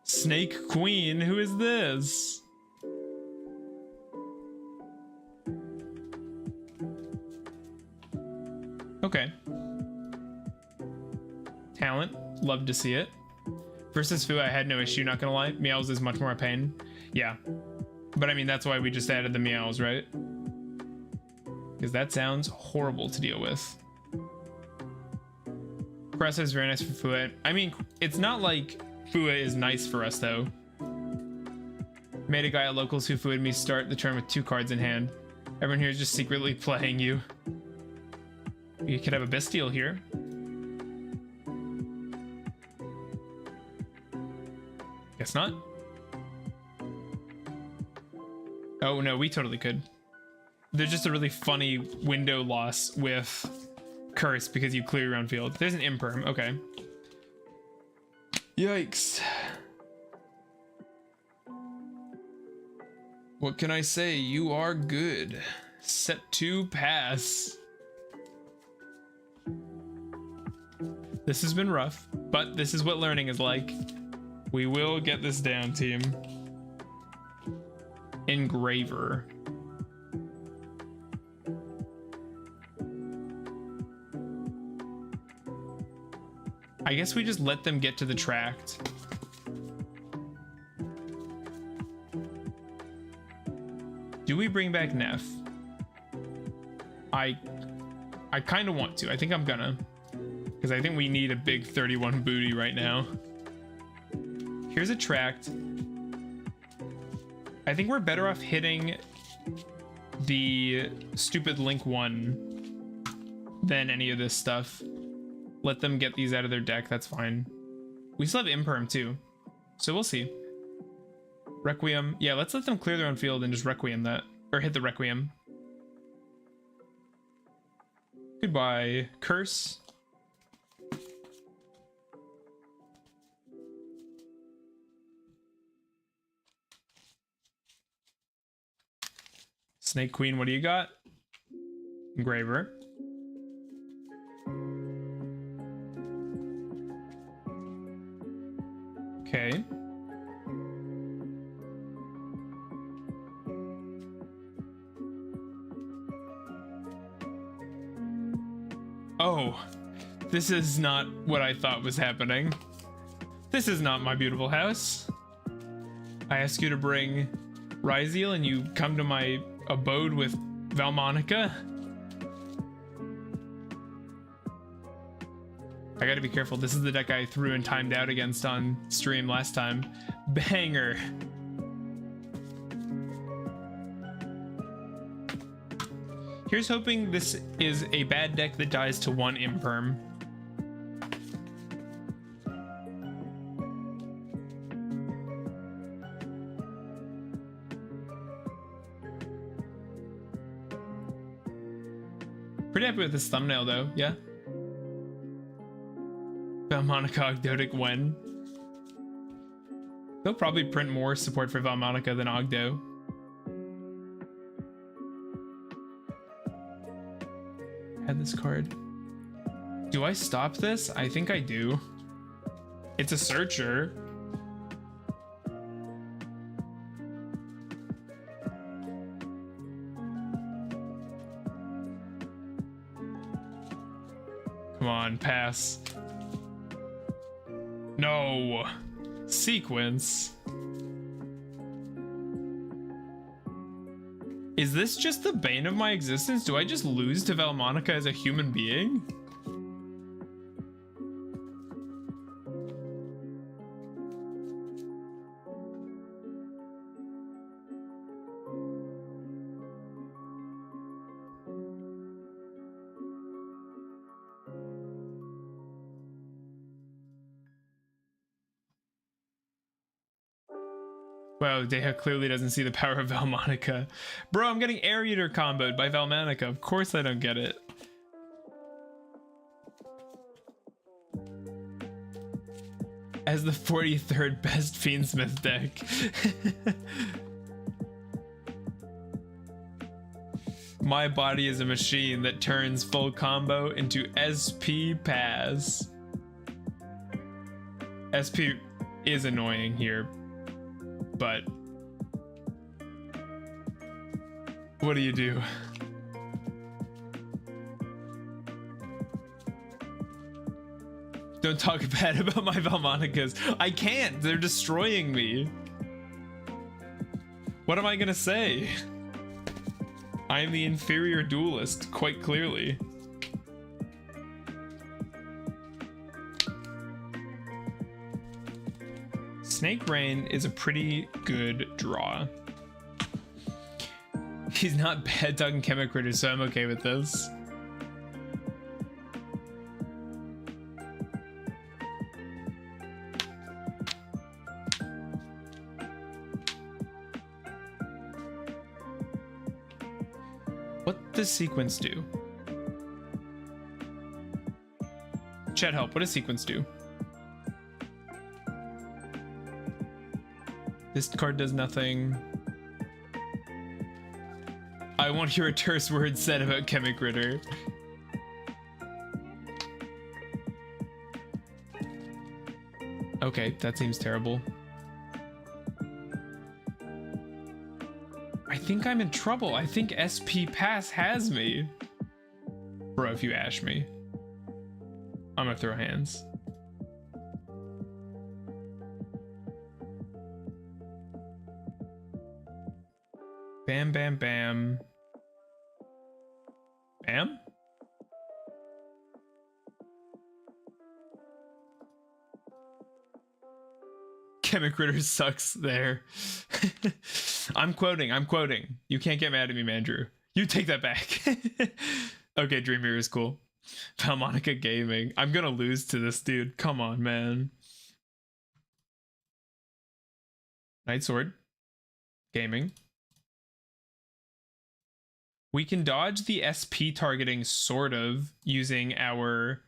Speaker 1: Snake Queen, who is this? Okay. Talent, love to see it. Versus Fua, I had no issue, not gonna lie. Meowls is much more a pain. Yeah. But I mean, that's why we just added the Meowls, right? Because that sounds horrible to deal with. Cressa is very nice for Fua. I mean, it's not like Fua is nice for us, though. Made a guy at locals who Fua'd me start the turn with 2 cards in hand. Everyone here is just secretly playing you. You could have a Bestial here. Guess not. Oh no, we totally could. There's just a really funny window loss with Curse because you clear your own field. There's an Imperm, okay. Yikes. What can I say? You are good. Set to pass. This has been rough, but this is what learning is like. We will get this down, team. Engraver. I guess we just let them get to the tract. Do we bring back Neff? I kind of want to. I think I'm gonna. Because I think we need a big 31 booty right now. Here's a tract. I think we're better off hitting the stupid Link 1 than any of this stuff. Let them get these out of their deck, that's fine. We still have Imperm too, so we'll see. Requiem, yeah, let's let them clear their own field and just Requiem that, or hit the Requiem. Goodbye, Curse. Snake Queen, what do you got? Engraver. Okay. Oh, this is not what I thought was happening. This is not my beautiful house. I ask you to bring Ryzeal and you come to my abode with Valmonica. I gotta be careful. This is the deck I threw and timed out against on stream last time. Banger. Here's hoping this is a bad deck that dies to 1 Imperm. Pretty happy with this thumbnail though, yeah? Monica Ogdoadic when? They'll probably print more support for Valmonica than Ogdo. Add this card. Do I stop this? I think I do. It's a searcher. Come on, pass. No. Sequence. Is this just the bane of my existence? Do I just lose to Valmonica as a human being? Wow, Deha clearly doesn't see the power of Valmonica. Bro, I'm getting Air Eater comboed by Valmonica. Of course I don't get it. As the 43rd best Fiendsmith deck. My body is a machine that turns full combo into SP pass. SP is annoying here. But what do you do? Don't talk bad about my Valmonicas. I can't. They're destroying me. What am I gonna say? I am the inferior duelist, quite clearly. Snake Rain is a pretty good draw. He's not bad talking Chemic Critter, so I'm okay with this. What does Sequence do? Chat help, what does Sequence do? This card does nothing. I won't hear a terse word said about Chemic Critter. Okay, that seems terrible. I think I'm in trouble. I think SP Pass has me. Bro, if you ash me, I'm gonna throw hands. Bam, bam, bam. Bam? Chemic Critter sucks there. I'm quoting. You can't get mad at me, Mandrew. You take that back. Okay, Dream Mirror is cool. Valmonica Gaming. I'm gonna lose to this dude. Come on, man. Night Sword. Gaming. We can dodge the SP targeting sort of using our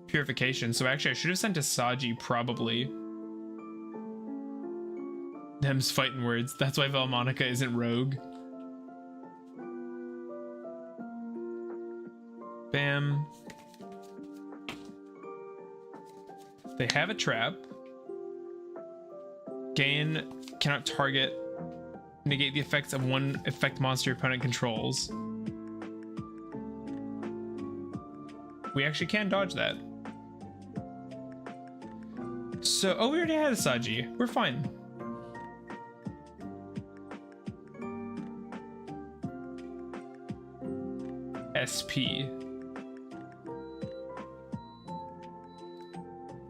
Speaker 1: purification. So actually I should have sent a Saji probably. Them's fighting words. That's why Valmonica isn't rogue. Bam. They have a trap. Gain cannot target. Negate the effects of one effect monster your opponent controls. We actually can dodge that. So, oh, we already had a Saji. We're fine. SP.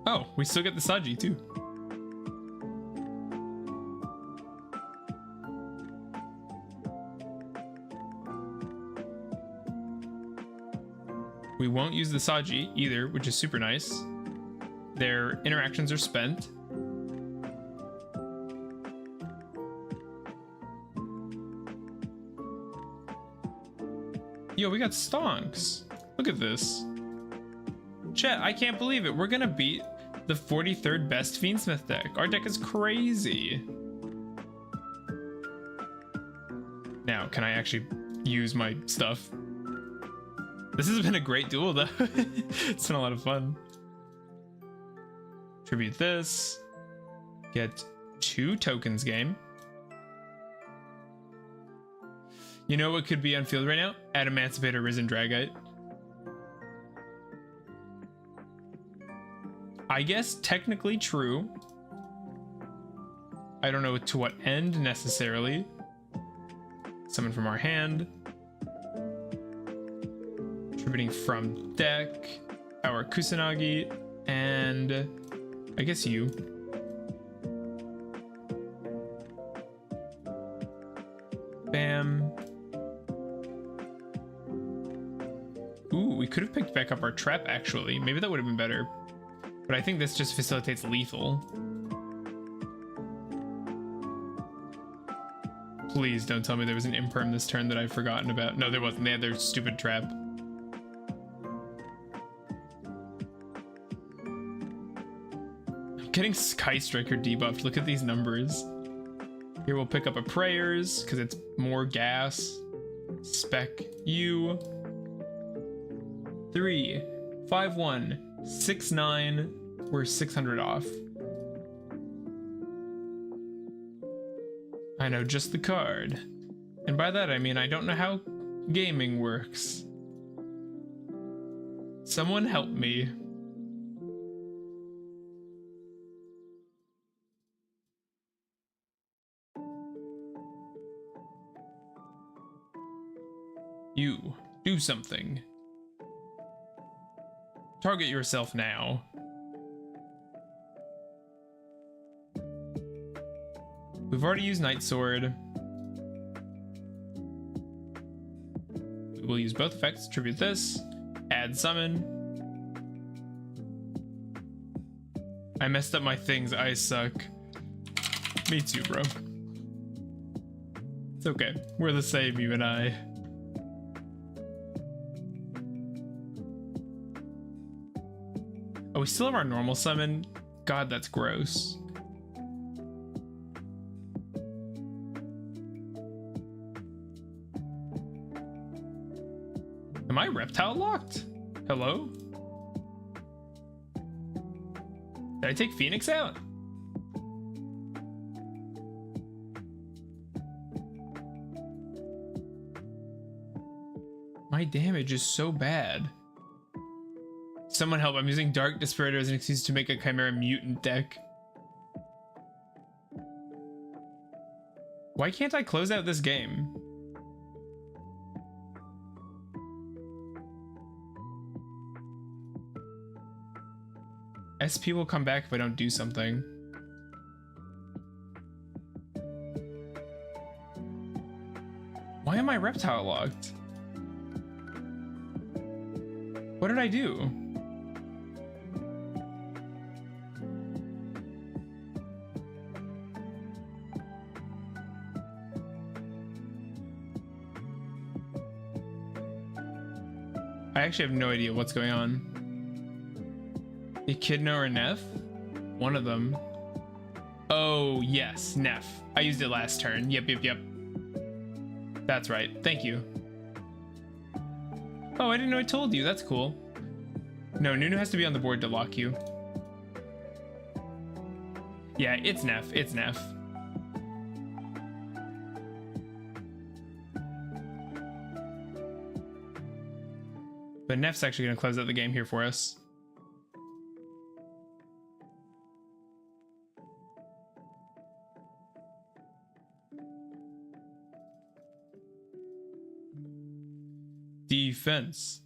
Speaker 1: Oh, we still get the Saji too. We won't use the Saji either, which is super nice. Their interactions are spent. Yo, we got Stonks. Look at this. Chat, I can't believe it. We're gonna beat the 43rd best Fiendsmith deck. Our deck is crazy. Now, can I actually use my stuff? This has been a great duel though. It's been a lot of fun. Tribute this. Get 2 tokens game. You know what could be on field right now? Adamancipator Risen Dragite. I guess technically true. I don't know to what end necessarily. Summon from our hand. Contributing from deck. Our Kusanagi. And I guess you. Bam. Ooh, we could have picked back up our trap actually. Maybe that would have been better. But I think this just facilitates lethal. Please don't tell me there was an imperm this turn that I've forgotten about. No, there wasn't. They had their stupid trap. I'm getting Sky Striker debuffed. Look at these numbers. Here we'll pick up a Prayers because it's more gas. Spec you. 3, 5, 1, 6, 9. We're 600 off. I know just the card. And by that I mean I don't know how gaming works. Someone help me. You, do something. Target yourself now. We've already used Night Sword. We'll use both effects. Tribute this. Add summon. I messed up my things. I suck. Me too, bro. It's okay. We're the same, you and I. Oh, we still have our normal summon? God, that's gross. Am I reptile locked? Hello? Did I take Phoenix out? My damage is so bad. Someone help, I'm using Dark Desperator as an excuse to make a Chimera Mutant deck. Why can't I close out this game? SP will come back if I don't do something. Why am I reptile locked? What did I do? I actually have no idea what's going on. Echidna or Neff? One of them. Oh, yes, Neff. I used it last turn. Yep. That's right. Thank you. Oh, I didn't know I told you. That's cool. No, Nunu has to be on the board to lock you. Yeah, it's Neff. It's Neff. But Neff's actually going to close out the game here for us. Defense.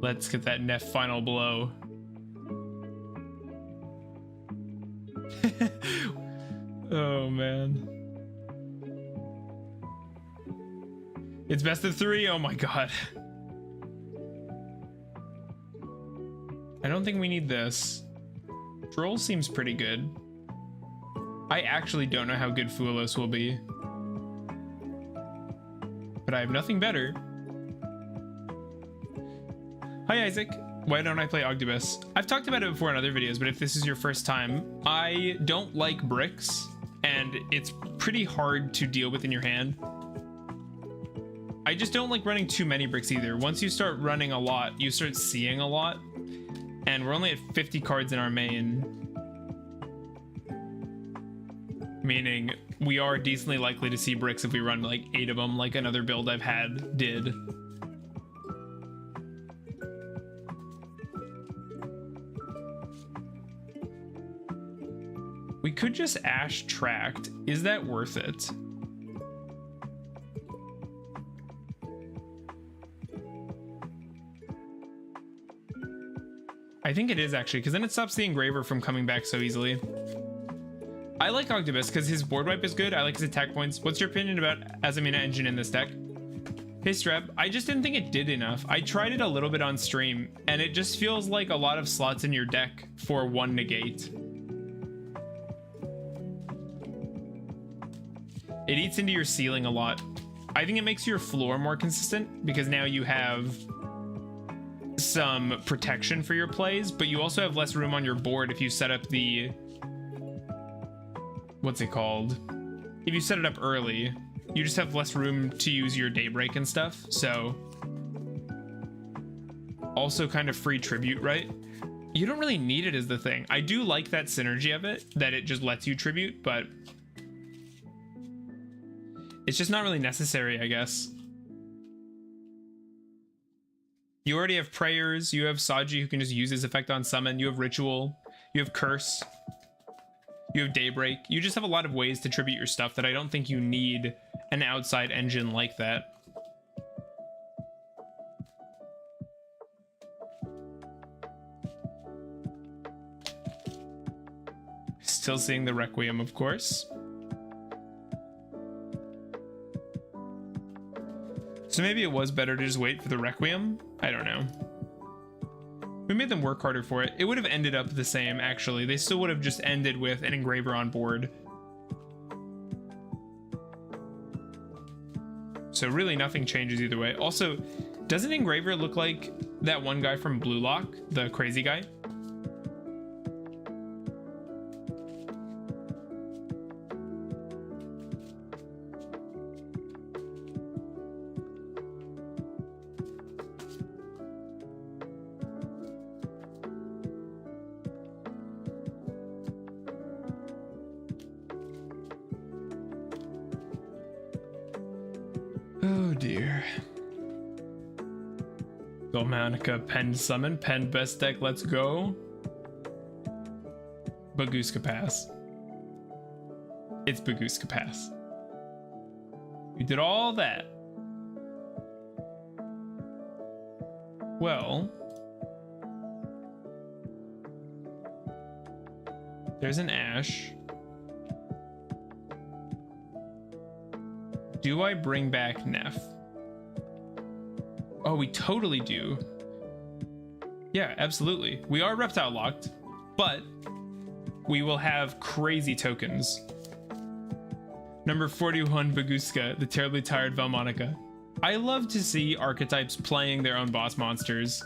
Speaker 1: Let's get that Neff final blow. Oh man. It's best of 3. Oh my god. I don't think we need this. Droll seems pretty good. I actually don't know how good Fuelos will be. but I have nothing better. Hi, Isaac. Why don't I play Ogdoadic? I've talked about it before in other videos, but if this is your first time, I don't like bricks, and it's pretty hard to deal with in your hand. I just don't like running too many bricks either. Once you start running a lot, you start seeing a lot, and we're only at 50 cards in our main, meaning we are decently likely to see bricks if we run like 8 of them, like another build I've had did. We could just Ash Tract. Is that worth it? I think it is actually, because then it stops the Engraver from coming back so easily. I like Ogdoadic because his board wipe is good. I like his attack points. What's your opinion about Azamina Engine in this deck? Hey Strep, I just didn't think it did enough. I tried it a little bit on stream, and it just feels like a lot of slots in your deck for one negate. It eats into your ceiling a lot. I think it makes your floor more consistent because now you have some protection for your plays, but you also have less room on your board if you set up the... what's it called? If you set it up early, you just have less room to use your Daybreak and stuff, so... also kind of free tribute, right? You don't really need it as the thing. I do like that synergy of it, that it just lets you tribute, but... it's just not really necessary, I guess. You already have Prayers, you have Saji who can just use his effect on summon, you have Ritual, you have Curse, you have Daybreak. You just have a lot of ways to tribute your stuff that I don't think you need an outside engine like that. Still seeing the Requiem, of course. So maybe it was better to just wait for the Requiem? I don't know. We made them work harder for it. It would have ended up the same, actually. They still would have just ended with an Engraver on board. So really nothing changes either way. Also, doesn't Engraver look like that one guy from Blue Lock? The crazy guy? Oh dear. Golmanica, Pen Summon, Pen Best Deck, let's go. Baguska Pass. It's Baguska Pass. We did all that. Well, there's an Ash. Do I bring back Neff? Oh, we totally do. Yeah, absolutely. We are reptile locked, but we will have crazy tokens. Number 41, Baguska, the terribly tired Valmonica. I love to see archetypes playing their own boss monsters.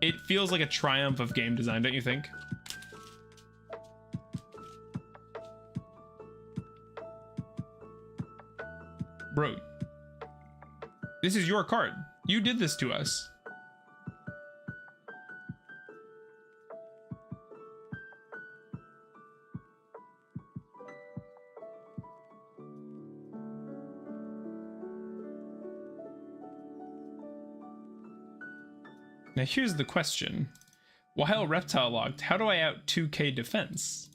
Speaker 1: It feels like a triumph of game design, don't you think? Bro, this is your card. You did this to us. Now here's the question. While reptile locked, how do I out 2k defense?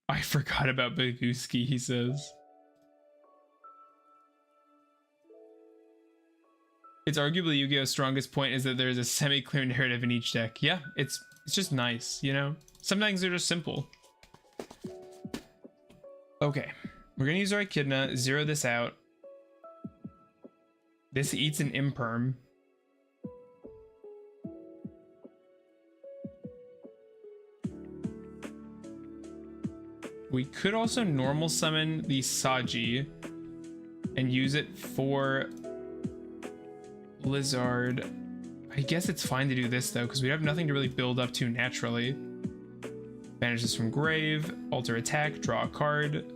Speaker 1: I forgot about Baguski, he says. It's arguably Yu-Gi-Oh's strongest point is that there's a semi-clear narrative in each deck. Yeah, it's just nice, you know? Sometimes they're just simple. Okay, we're gonna use our Echidna, zero this out. This eats an Imperm. We could also normal summon the Saji and use it for Blizzard. I guess it's fine to do this though, because we have nothing to really build up to naturally. Banish this from grave, alter attack, draw a card.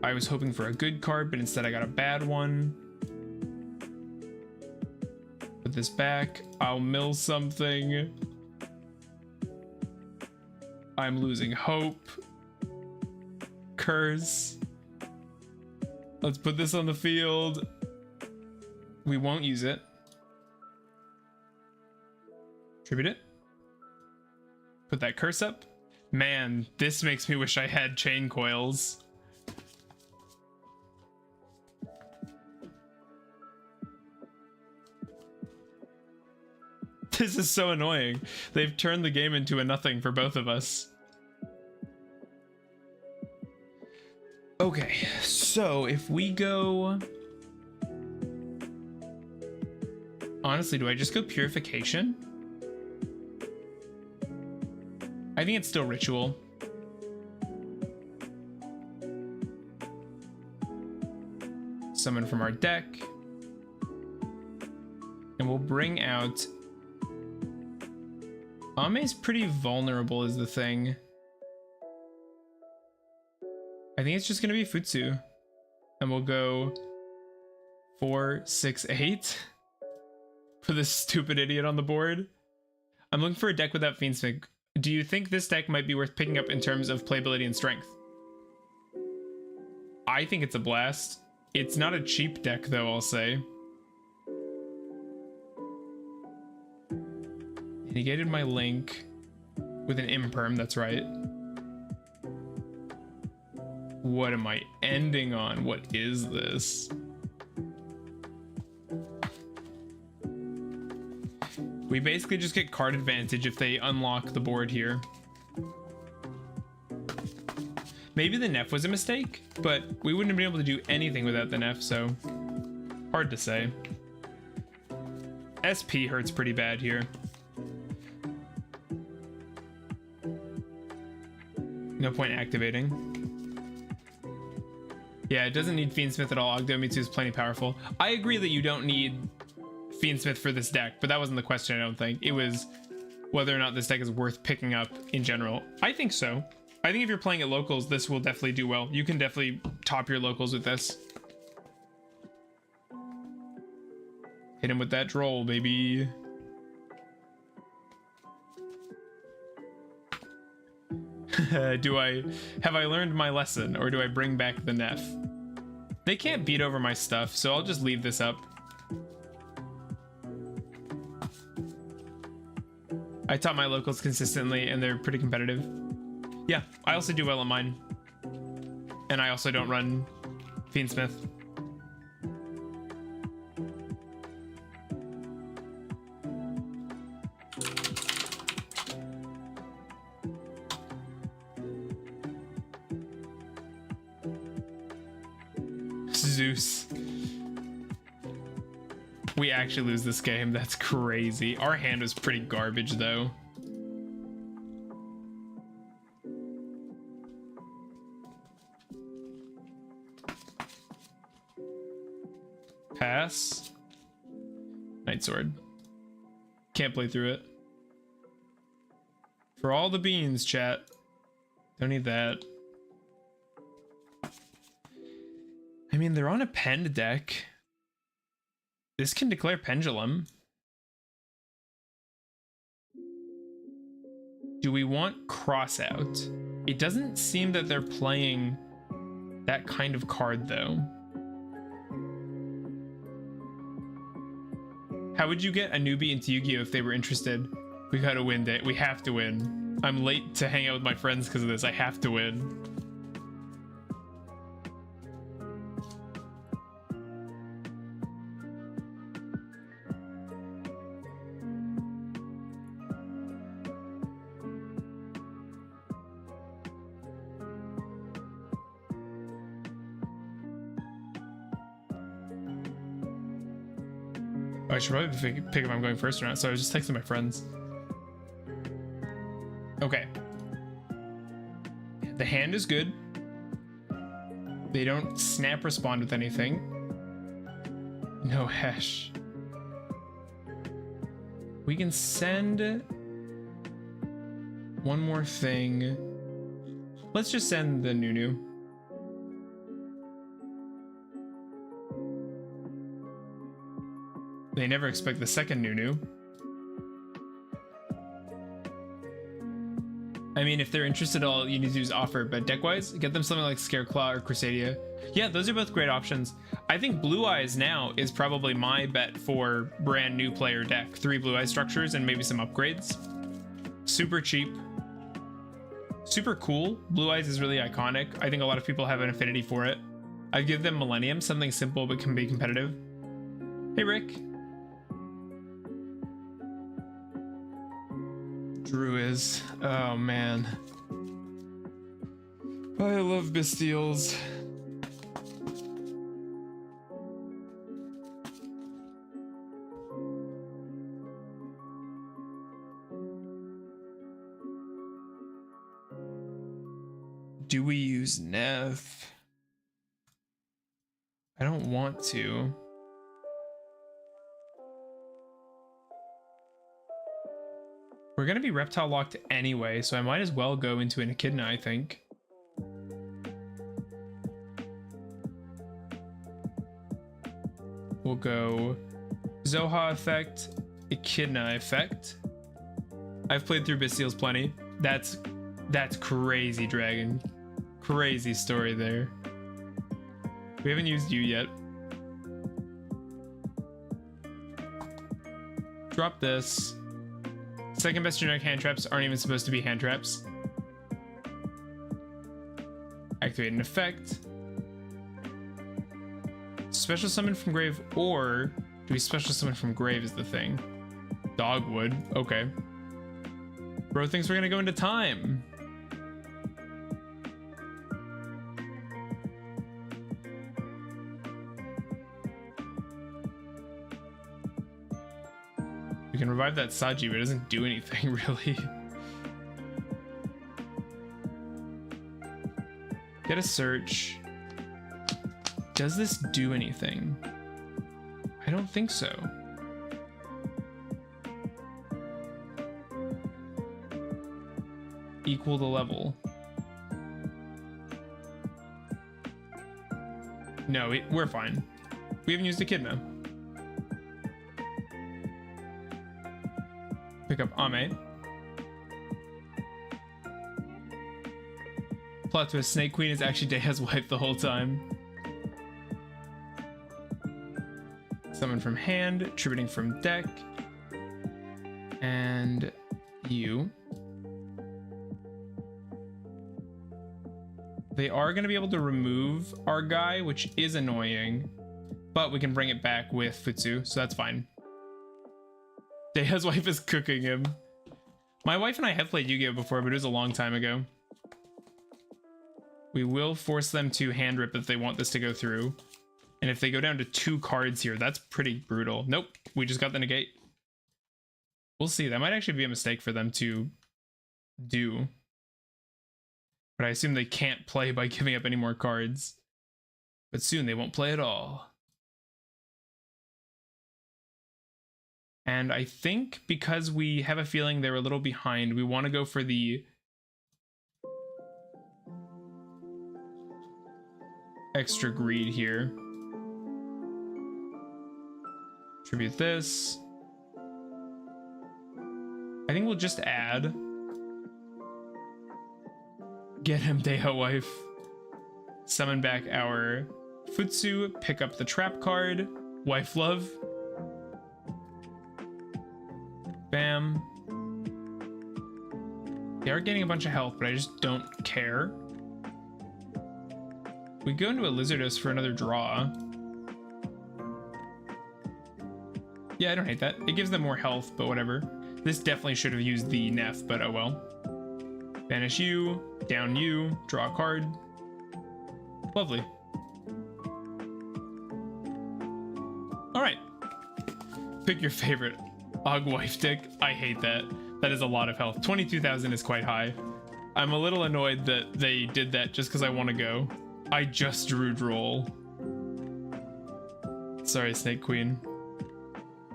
Speaker 1: I was hoping for a good card, but instead I got a bad one. Put this back. I'll mill something. I'm losing hope. Curse. Let's put this on the field. We won't use it. Tribute it. Put that curse up. Man, this makes me wish I had chain coils. This is so annoying. They've turned the game into a nothing for both of us. Okay, so if we go... Honestly, do I just go Purification? I think it's still Ritual. Summon from our deck. And we'll bring out... Ame's pretty vulnerable is the thing. I think it's just gonna be Futsu. And we'll go 4, 6, 8. Put this stupid idiot on the board. I'm looking for a deck without Fiendsmith. Do you think this deck might be worth picking up in terms of playability and strength? I think it's a blast. It's not a cheap deck though, I'll say. Negated my link with an imperm, that's right. What am I ending on? What is this? We basically just get card advantage if they unlock the board here. Maybe the Nef was a mistake, but we wouldn't have been able to do anything without the Nef, so hard to say. SP hurts pretty bad here. No point activating. Yeah, it doesn't need Fiendsmith at all. Ogdoadic is plenty powerful. I agree that you don't need Fiendsmith for this deck, but that wasn't the question, I don't think. It was whether or not this deck is worth picking up in general. I think so. I think if you're playing at locals, this will definitely do well. You can definitely top your locals with this. Hit him with that droll, baby. Have I learned my lesson, or do I bring back the Nef? They can't beat over my stuff, so I'll just leave this up. I taught my locals consistently and they're pretty competitive. Yeah, I also do well on mine. And I also don't run Fiendsmith. Zeus. We actually lose this game. That's crazy. Our hand was pretty garbage though. Pass. Night Sword. Can't play through it. For all the beans, chat. Don't need that. I mean, they're on a Pend deck. This can declare Pendulum. Do we want Crossout? It doesn't seem that they're playing that kind of card, though. How would you get a newbie into Yu-Gi-Oh if they were interested? We gotta win, Day. We have to win. I'm late to hang out with my friends because of this. I have to win. I should probably pick if I'm going first or not, so I was just texting my friends. Okay. The hand is good. They don't snap respond with anything. No Hesh. We can send one more thing. Let's just send the Nunu. They never expect the second Nunu. I mean, if they're interested at all, you need to use offer, but deck-wise, get them something like Scareclaw or Crusadia. Yeah, those are both great options. I think Blue Eyes now is probably my bet for brand new player deck. 3 Blue Eye structures and maybe some upgrades. Super cheap. Super cool. Blue Eyes is really iconic. I think a lot of people have an affinity for it. I'd give them Millennium, something simple but can be competitive. Hey, Rick. Drew is. Oh, man. I love Bestials. Do we use Neff? I don't want to. We're gonna be reptile locked anyway, so I might as well go into an Echidna, I think. We'll go Zoha effect, Echidna effect. I've played through Bestials plenty. That's crazy, Dragon. Crazy story there. We haven't used you yet. Drop this. Second best generic hand traps aren't even supposed to be hand traps. Activate an effect. Special summon from grave, or do we special summon from grave is the thing? Dogwood, okay. Bro thinks we're gonna go into time. We can revive that Saji, but it doesn't do anything, really. Get a search. Does this do anything? I don't think so. Equal the level. No, we're fine. We haven't used Echidna. Pick up Ame. Plot twist, Snake Queen is actually Dea's wife the whole time. Summon from hand, attributing from deck. And you. They are going to be able to remove our guy, which is annoying, but we can bring it back with Futsu, so that's fine. Dea's wife is cooking him. My wife and I have played Yu-Gi-Oh before, but it was a long time ago. We will force them to hand rip if they want this to go through. And if they go down to 2 cards here, that's pretty brutal. Nope, we just got the negate. We'll see. That might actually be a mistake for them to do. But I assume they can't play by giving up any more cards. But soon they won't play at all. And I think because we have a feeling they're a little behind, we want to go for the extra greed here. Tribute this. I think we'll just add. Get him, Dea wife. Summon back our Futsu, pick up the trap card, wife love. Bam. They are getting a bunch of health, but I just don't care. We go into a Lizardos for another draw. Yeah, I don't hate that. It gives them more health, but whatever. This definitely should have used the Neff, but oh well. Banish you, down you, draw a card. Lovely. All right. Pick your favorite. Ogwife Dick. I hate that. That is a lot of health. 22,000 is quite high. I'm a little annoyed that they did that just because I want to go. I just drew Droll. Sorry, Snake Queen.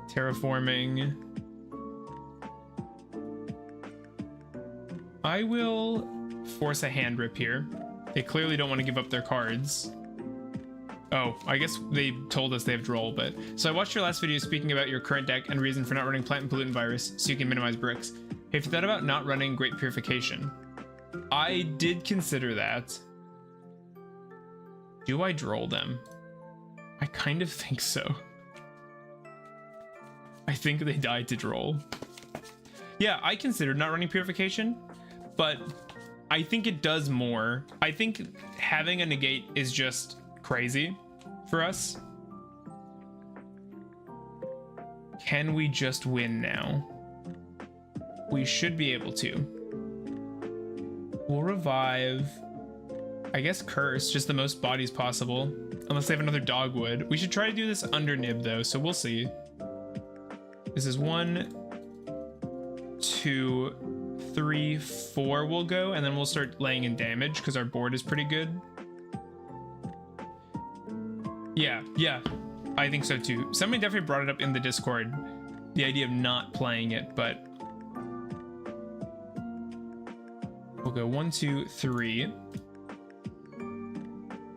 Speaker 1: Terraforming. I will force a hand rip here. They clearly don't want to give up their cards. Oh, I guess they told us they have Droll, but... So I watched your last video speaking about your current deck and reason for not running Plant and Pollutant Virus, so you can minimize bricks. Have you thought about not running Great Purification? I did consider that. Do I Droll them? I kind of think so. I think they died to Droll. Yeah, I considered not running Purification, but I think it does more. I think having a negate is just crazy for us. Can we just win now? We should be able to. We'll revive, I guess, Curse, just the most bodies possible, unless they have another Dogwood. We should try to do this under Nib though, so we'll see. This is 1, 2, 3, 4 we'll go, and then we'll start laying in damage because our board is pretty good. Yeah, I think so too. Somebody definitely brought it up in the Discord, the idea of not playing it, but we'll go 1, 2, 3,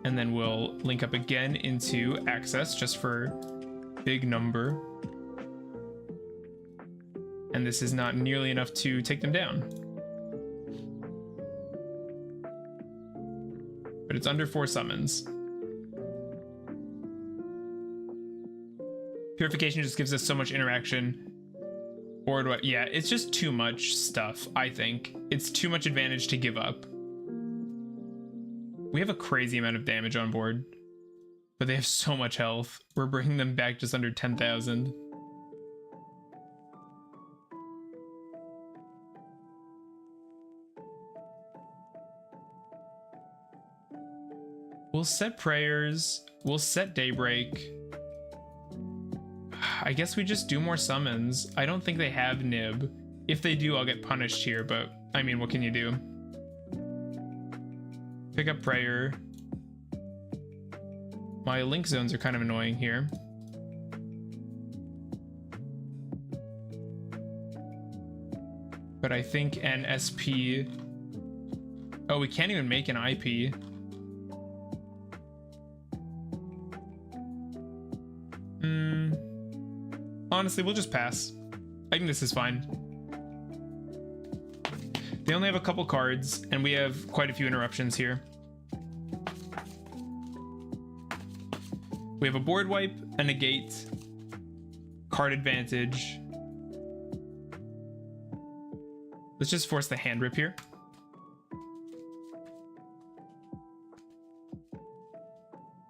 Speaker 1: and then we'll link up again into Access just for big number. And this is not nearly enough to take them down. But it's under 4 summons. Purification just gives us so much interaction. Or do I, yeah, it's just too much stuff, I think. It's too much advantage to give up. We have a crazy amount of damage on board, but they have so much health. We're bringing them back just under 10,000. We'll set Prayers. We'll set Daybreak. I guess we just do more summons. I don't think they have Nib. If they do, I'll get punished here, but I mean, what can you do? Pick up Prayer. My link zones are kind of annoying here. But I think an SP... Oh, we can't even make an IP. Honestly, we'll just pass. I think this is fine. They only have a couple cards, and we have quite a few interruptions here. We have a board wipe, a negate, card advantage. Let's just force the hand rip here.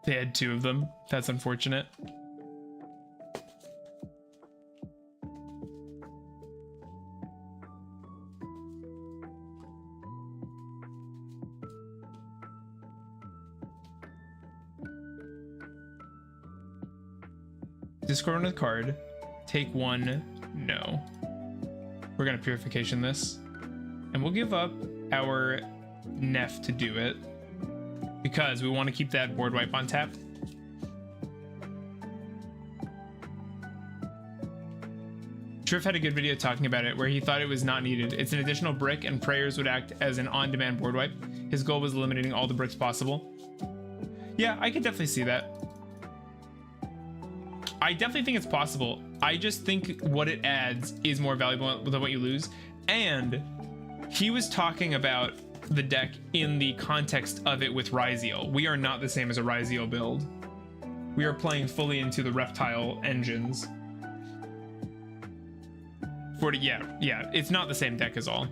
Speaker 1: They had 2 of them. That's unfortunate. Discard another card, take 1, no. We're gonna Purification this, and we'll give up our Neff to do it because we want to keep that board wipe on tap. Triff had a good video talking about it where he thought it was not needed. It's an additional brick and Prayers would act as an on-demand board wipe. His goal was eliminating all the bricks possible. Yeah, I could definitely see that. I definitely think it's possible. I just think what it adds is more valuable than what you lose. And he was talking about the deck in the context of it with Ryzeal. We are not the same as a Ryzeal build. We are playing fully into the reptile engines. Yeah, it's not the same deck as all.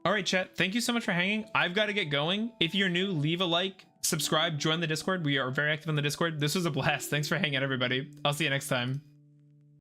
Speaker 1: All right, chat, thank you so much for hanging. I've got to get going. If you're new, leave a like, subscribe, join the Discord. We are very active on the Discord. This was a blast. Thanks for hanging out, everybody. I'll see you next time.